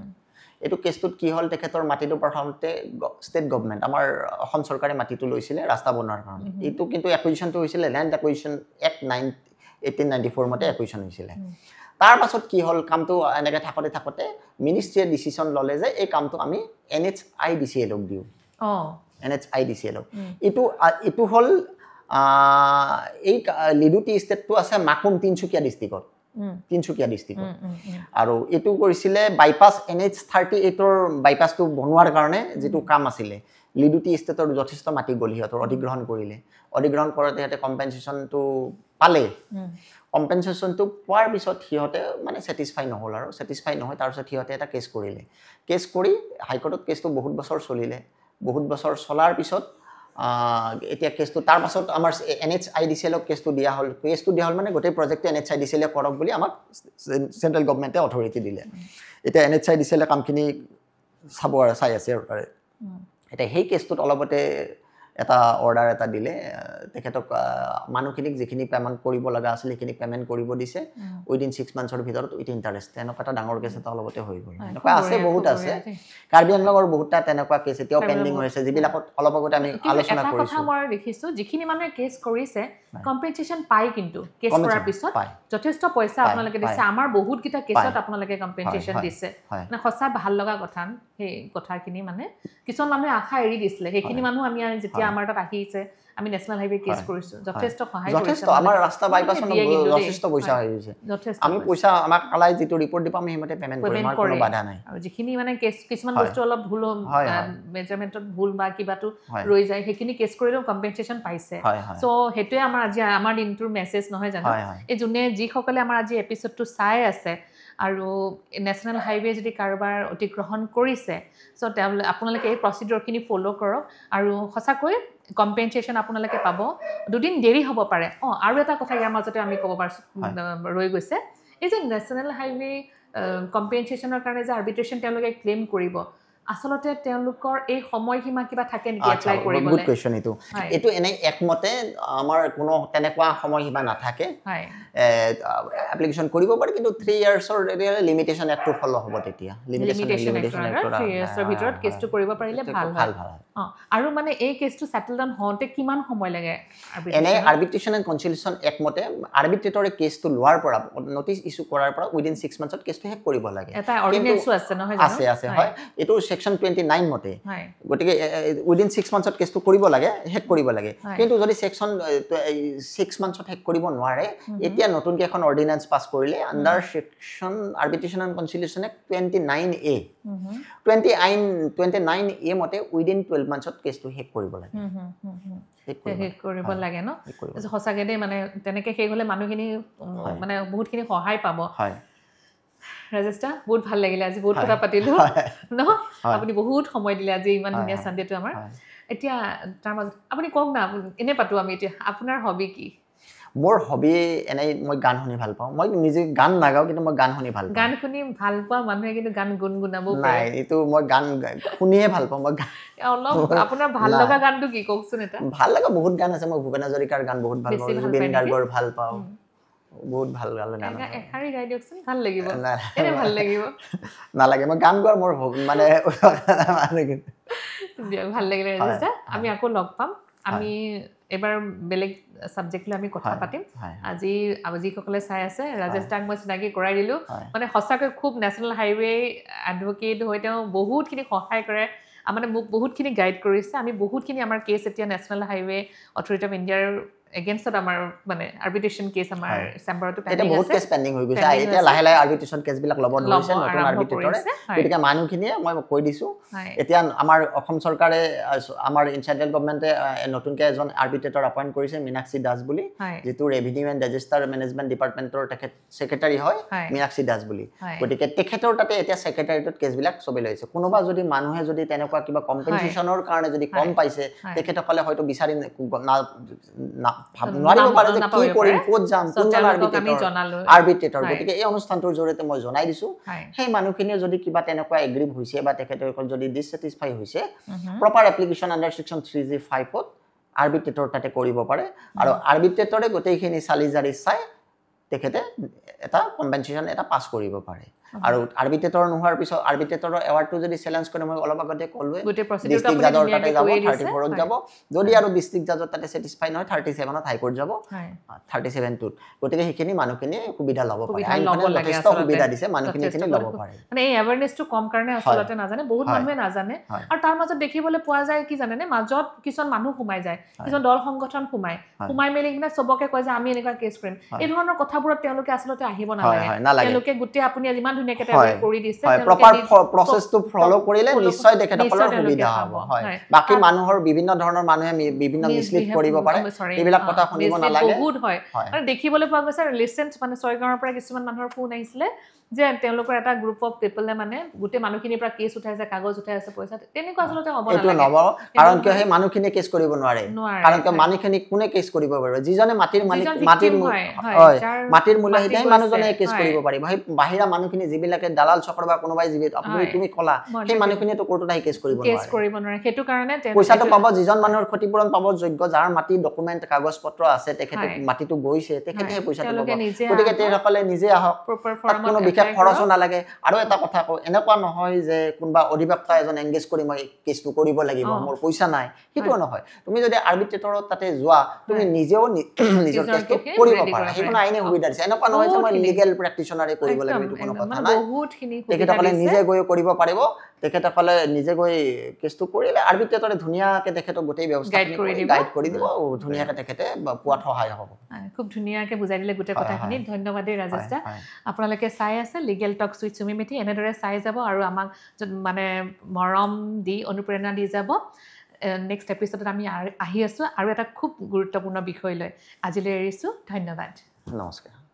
এইটো কেছটোত কি হ'ল তেখেতৰ মাটিটো প্ৰথমতে ষ্টেট গভৰ্ণমেণ্ট আমাৰ অসম চৰকাৰে মাটিটো লৈছিলে ৰাস্তা বনোৱাৰ কাৰণে এইটো কিন্তু একুইজিশ্যনটো হৈছিলে লেণ্ড একুইজিশ্যন এক্ট 1894 মতে একুইজিশ্যন হৈছিলে তাৰ পাছত কি হ'ল কামটো এনেকৈ থাকোঁতে মিনিষ্ট্ৰীয়ে ডিচিশ্যন ল'লে যে এই কামটো আমি NHIDCLক দিওঁ NHIDCLক এইটো হ'ল এই লিডু টি ষ্টেটটো আছে মাকুম তিনচুকীয়া ডিষ্ট্ৰিক্টত আৰু এইটো কৰিছিলে বাইপাছ NH38ৰ বাইপাছটো বনোৱাৰ কাৰণে যিটো কাম আছিলে লিডু টি ষ্টেটৰ যথেষ্ট মাটি গ'ল সিহঁতৰ অধিগ্ৰহণ কৰিলে অধিগ্ৰহণ কৰোঁতে সিহঁতে কম্পেনচেশ্যনটো পালে কম্পেনচেশ্যনটো পোৱাৰ পিছত সিহঁতে মানে ছেটিছফাই নহ'ল আৰু ছেটিছফাই নহয় তাৰপিছত সিহঁতে এটা কেছ কৰিলে কেছ কৰি হাইকোৰ্টত কেছটো বহুত বছৰ চলিলে বহুত বছৰ চলাৰ পিছত এতিয়া কেছটো তাৰ পাছত আমাৰ NHIDCLক কেছটো দিয়া হ'ল মানে গোটেই প্ৰজেক্টটো NHIDCL কৰক বুলি আমাক চেণ্ট্ৰেল গভৰ্ণমেণ্টে অথৰিটি দিলে এতিয়া NHIDCL কামখিনি চাব আৰু চাই আছে আৰু তাৰে এতিয়া সেই কেছটোত অলপতে এটা অৰ্ডাৰ এটা দিলে তেখেতক মানুহখিনিক যিখিনি পেমেণ্ট কৰিব লগা আছিল সেইখিনি পেমেণ্ট কৰিব দিছে উইদিন 6 মান্থছৰ ভিতৰত উইথ ইণ্টাৰেষ্ট তেনেকুৱা এটা ডাঙৰ কেছ এটা অলপতে হৈ গ'ল এনেকুৱা আছে বহুত আছে কাৰ্বি আংলঙৰ বহুতটা তেনেকুৱা কেছ এতিয়াও পেণ্ডিং হৈ আছে যিবিলাকত অলপ আগতে আমি আলোচনা কৰিছোঁ এটা কথা মই দেখিছোঁ যিখিনি মানুহে কেছ কৰিছে কম্পেনচেশ্যন পায় কিন্তু কেছ কৰাৰ পিছত যথেষ্ট পইচা আপোনালোকে দিছে আমাৰ বহুতকেইটা কেছত আপোনালোকে কম্পেনচেশ্যন দিছে মানে সঁচা ভাল লগা কথা সেই কথাখিনি মানে কিছুমান মানুহে আশা এৰি দিছিলে সেইখিনি মানুহ আমি যেতিয়া আমাৰ তাত আহিছে আমি নেশ্যনেল হাইৱে কেছ কৰিছোঁ যথেষ্ট সহায় কৰিছে যথেষ্ট আমাৰ ৰাস্তা বাইপাছত যথেষ্ট পইচা হৈ গৈছে আমি পইচা আমাক আলাই যিটো ৰিপৰ্ট দিব আমি সেইমতে পেমেণ্ট কৰিম আমাৰ কোনো বাধা নাই আৰু যিখিনি মানে কেছ কিছুমান বস্তু অলপ ভুল মেজাৰমেণ্টত ভুল বা কিবাটো ৰৈ যায় সেইখিনি কেছ কৰিলেও কম্পেনচেশ্যন পাইছে চ' সেইটোৱে আমাৰ আজি আমাৰ দিনটোৰ মেছেজ নহয় জানো এই যোনে যিসকলে আমাৰ আজি এপিছডটো চাই আছে আৰু নেশ্যনেল হাইৱে যদি কাৰোবাৰ অধিগ্ৰহণ কৰিছে চ' আপোনালোকে এই প্ৰচিডিউৰখিনি ফ'ল' কৰক আৰু সঁচাকৈ কম্পেনচেশ্যন আপোনালোকে পাব দুদিন দেৰি হ'ব পাৰে আৰু এটা কথা ইয়াৰ মাজতে আমি ক'ব পাৰিছোঁ ৰৈ গৈছে এই যে নেশ্যনেল হাইৱে কম্পেনচেশ্যনৰ কাৰণে যে আৰ্বিট্ৰেশ্যন তেওঁলোকে ক্লেইম কৰিব আসলতে তেওঁলোকৰ এই সময়সীমা কিবা থাকে নেকি এপ্লাই কৰিবলৈ গুড কোৱেশ্চন এইটো এনেই একমতে আমাৰ কোনো তেনেকুৱা সময়সীমা নাথাকে এপ্লিকেশ্যন কৰিব পাৰে কিন্তু 3 ইয়াৰ্ছৰ লিমিটেশ্যন এক্টটো ফ'ল' হ'ব তেতিয়া লিমিটেশ্যন এক্টৰ 3 ইয়াৰ্ছৰ ভিতৰত কেছটো কৰিব পাৰিলে ভাল আৰু মানে এই কেছটো ছেটেল ডাউন হওঁতে কিমান সময় লাগে এনে আৰ্বিট্ৰেশ্যন এণ্ড কনচিলিয়েশ্যন একমতে আৰ্বিট্ৰেটৰে কেছটো লোৱাৰ পৰা নটিচ ইছ্যু কৰাৰ পৰা উইদিন 6 মান্থছত কেছটো শেষ কৰিব লাগে এটা অৰ্ডিনেন্সও আছে নহয় জানো আছে হয় এইটো সেকশন 29 মতে গতিকে উইদিন 6 মান্থছত কেছটো কৰিব লাগে হেক কৰিব লাগে কিন্তু যদি সেকশন 6 মান্থছত হেক কৰিব নোৱাৰে এতিয়া নতুনকৈ এখন অৰ্ডিনেন্স পাস কৰিলে under section arbitration and conciliation act 29A 29A মতে উইদিন 12 মান্থছত কেছটো হেক কৰিব লাগে হেক কৰিব লাগে ন সঁচাকৈ দেই মানে তেনেকৈ শেষ হ'লে মানুহখিনি মানে বহুতখিনি সহায় পাব হয় ৰাজেশটা বহুত ভাল লাগিলে আজি বহুত কথা পাতিলো ন আপুনি বহুত সময় দিলে আজি ইমান ধুনীয়া সানডেটো আমাৰ এতিয়া তাৰ মাজত আপুনি কওক না এনে পাতো আমি এতিয়া আপোনাৰ হবি কি মোৰ হবি এনেই মই গান শুনি ভাল পাওঁ মই নিজে গান নাগাওঁ কিন্তু মই গান শুনি ভাল পাওঁ গান শুনি ভাল পোৱা মানুহে কিন্তু গান গুণগুণাব পাৰে নাই এইটো মই গান শুনিয়ে ভাল পাওঁ মই অলপ আপোনাৰ ভাল লগা গানটো কি কওকচোন এটা ভাল লগা বহুত গান আছে মই ভূপেন হাজৰিকাৰ গান বহুত ভাল পাওঁ জুবিন গাৰ্গৰ ভাল পাওঁ বহুত ভাল গান এখাৰি গাই দিয়কচোন ভাল লাগিব এনে ভাল লাগিব নালাগে মই গান গোৱাৰ মোৰ মানে ভাল লাগিলে ৰাজেশ আমি আকৌ লগ পাম আমি এবাৰ বেলেগ সাবজেক্ট লৈ আমি কথা পাতিম আজি যিসকলে চাই আছে ৰাজেশ দাক মই চিনাকি কৰাই দিলোঁ মানে সঁচাকৈ খুব নেশ্যনেল হাইৱে এডভোকেট হৈ তেওঁ বহুতখিনি সহায় কৰে মানে মোক বহুতখিনি গাইড কৰিছে আমি বহুতখিনি আমাৰ কেছ এতিয়া নেশ্যনেল হাইৱে অথৰিটি অফ ইণ্ডিয়াৰ এগেইনষ্টত আমাৰ মানে আৰ্বিট্ৰেশ্যন কেছ আমাৰ চেম্বাৰটো পেণ্ডিং আছে এটা বহুত কেছ পেণ্ডিং হৈ গৈছে এতিয়া লাহে লাহে আৰ্বিট্ৰেশ্যন কেছবিলাক ল'ব ধৰিছে নতুন আৰ্বিট্ৰেটৰে গতিকে মানুহখিনিয়ে মই কৈ দিছোঁ এতিয়া আমাৰ অসম চৰকাৰে আমাৰ ইনচাইডেল গভৰ্ণমেণ্টে নতুনকৈ এজন আৰ্বিট্ৰেটৰ এপইণ্ট কৰিছে মীনাক্ষী দাস বুলি যিটো ৰেভিনিউ এণ্ড ৰেজিষ্টাৰ মেনেজমেণ্ট ডিপাৰ্টমেণ্টৰ তেখেত ছেক্ৰেটাৰী হয় মীনাক্ষী দাস বুলি গতিকে তেখেতৰ তাতে এতিয়া ছেক্ৰেটাৰীটোত কেছবিলাক চবে লৈছে কোনোবা যদি মানুহে যদি তেনেকুৱা কিবা কম্পেনচেশ্যনৰ কাৰণে যদি কম পাইছে তেখেতসকলে হয়তো বিচাৰি নোৱাৰিব পাৰে যে কি কৰিম ক'ত যাম কোনজন আৰ্বিট্ৰেটৰ গতিকে এই অনুষ্ঠানটোৰ জৰিয়তে মই জনাই দিছোঁ সেই মানুহখিনিয়ে যদি কিবা তেনেকুৱা এগ্ৰিভ হৈছে বা তেখেতসকল যদি ডিছছেটিছফাই হৈছে প্ৰপাৰ এপ্লিকেশ্যন আণ্ডাৰ ছেকশ্যন 3G5ত আৰ্বিট্ৰেটৰ তাতে কৰিব পাৰে আৰু আৰ্বিট্ৰেটৰে গোটেইখিনি চালি জাৰি চাই তেখেতে এটা কম্পেনচেশ্যন এটা পাছ কৰিব পাৰে আৰু আৰ্বিট্ৰেটৰ নোহোৱাৰ পিছত আৰ্বিট্ৰেটৰৰ এৱাৰ্ডটো যদি চেলেঞ্জ কৰে মই অলপ আগতে ক'লোৱে ডিষ্ট্ৰিক্ট জাজৰ তাতে যাব 34ত যাব যদি আৰু ডিষ্ট্ৰিক্ট জাজৰ তাতে ছেটিছফাই নহয় 37ত হাইকোৰ্ট যাব 37টোত গতিকে সেইখিনি মানুহখিনি সুবিধা ল'ব পাৰে আইনখনে যথেষ্ট সুবিধা দিছে মানুহখিনি ল'ব পাৰে মানে এই এৱাৰনেছটো কম কাৰণে আচলতে নাজানে বহুত মানুহে নাজানে আৰু তাৰ মাজত দেখিবলৈ পোৱা যায় কি জানেনে মাজত কিছুমান মানুহ সোমাই যায় কিছুমান দল সংগঠন সোমাই মেলি কিনে চবকে কয় যে আমি এনেকুৱা কেছ কৰিম এই ধৰণৰ কথাবোৰত তেওঁলোকে আচলতে আহিব নালাগে তেওঁলোকে গোটেই আপুনি যিমান ধুনীয়াকৈ কৰি দিছে প্ৰপাৰ প্ৰচেছটো ফলো কৰিলে নিশ্চয় তেখেতসকলৰ সুবিধা হ'ব হয় বাকি মানুহৰ বিভিন্ন ধৰণৰ মানুহে বিভিন্ন মিছলিড কৰিব পাৰে এইবিলাক কথা শুনিব নালাগে বহুত হয় আৰু দেখিবলৈ পোৱা গৈছে ৰিসেন্ট মানে ছয়গাঁৱৰ পৰা কিছুমান মানুহৰ ফোন আহিছিলে যে তেওঁলোকৰ এটা গ্ৰুপ অফ পিপলে মানে গোটেই মানুহখিনিৰ পৰা কেছ উঠাইছে কাগজ উঠাই আছে পইচা তেনেকুৱা আচলতে হ'ব নালাগে এইটো নব কাৰণ কিয় সেই মানুহখিনিয়ে কেছ কৰিব নোৱাৰে কাৰণ কিয় মানুহখিনি কোনে কেছ কৰিব পাৰিব যিজনে মাটিৰ মালিক মাটিৰ মূল্য সেই মানুহজনে কেছ কৰিব পাৰিব সেই বাহিৰা মানুহখিনি যিবিলাকে দালাল চক্ৰ বা কোনোবাই তুমি কলা সেই মানুহখিনিয়েতো কোৰ্টত আহি কেছ কৰিব নোৱাৰে সেইটো কাৰণে পইচাটো পাব যিজন মানুহৰ ক্ষতিপূৰণ পাব যোগ্য যাৰ মাটি ডকুমেণ্ট কাগজ পত্ৰ আছে তেখেতে মাটিটো গৈছে তেখেতেহে পইচাটো পাব গতিকে তেখেতসকলে নিজে আহক কোনো বিশেষ খৰচো নালাগে আৰু এটা কথা কওঁ এনেকুৱা নহয় যে কোনোবা অধিবক্তা এজন এংগেজ কৰি মই কেছটো কৰিব লাগিব মোৰ পইচা নাই সেইটো নহয় তুমি যদি আৰ্বিট্ৰেটৰত তাতে যোৱা তুমি নিজেও নিজৰ কেছটো কৰিব পাৰা সেইখন আইনে সুবিধা দিছে এনেকুৱা নহয় যে মই লিগেল প্ৰেক্টিশনাৰে কৰিব লাগিব এইটো কোনো কথা নাই তেখেতসকলে নিজে গৈ কৰিব পাৰিব তেখেতসকলে নিজে গৈ কেছটো কৰিলে আৰ্বিট্ৰেটৰে ধুনীয়াকৈ তেখেতক গোটেই ব্যৱস্থা গাইড কৰি দিব ধুনীয়াকৈ তেখেতে পোৱাত সহায় হ'ব খুব ধুনীয়াকৈ বুজাই দিলে গোটেই কথাখিনি ধন্যবাদ দেই ৰাজেশ দা আপোনালোকে চাই আছে লিগেল টক্স উইথ সুমি মেথি এনেদৰে চাই যাব আৰু আমাক মানে মৰম দি অনুপ্ৰেৰণা দি যাব নেক্সট এপিছডত আমি আহি আছোঁ আৰু এটা খুব গুৰুত্বপূৰ্ণ বিষয় লৈ আজিলৈ এৰিছোঁ ধন্যবাদ নমস্কাৰ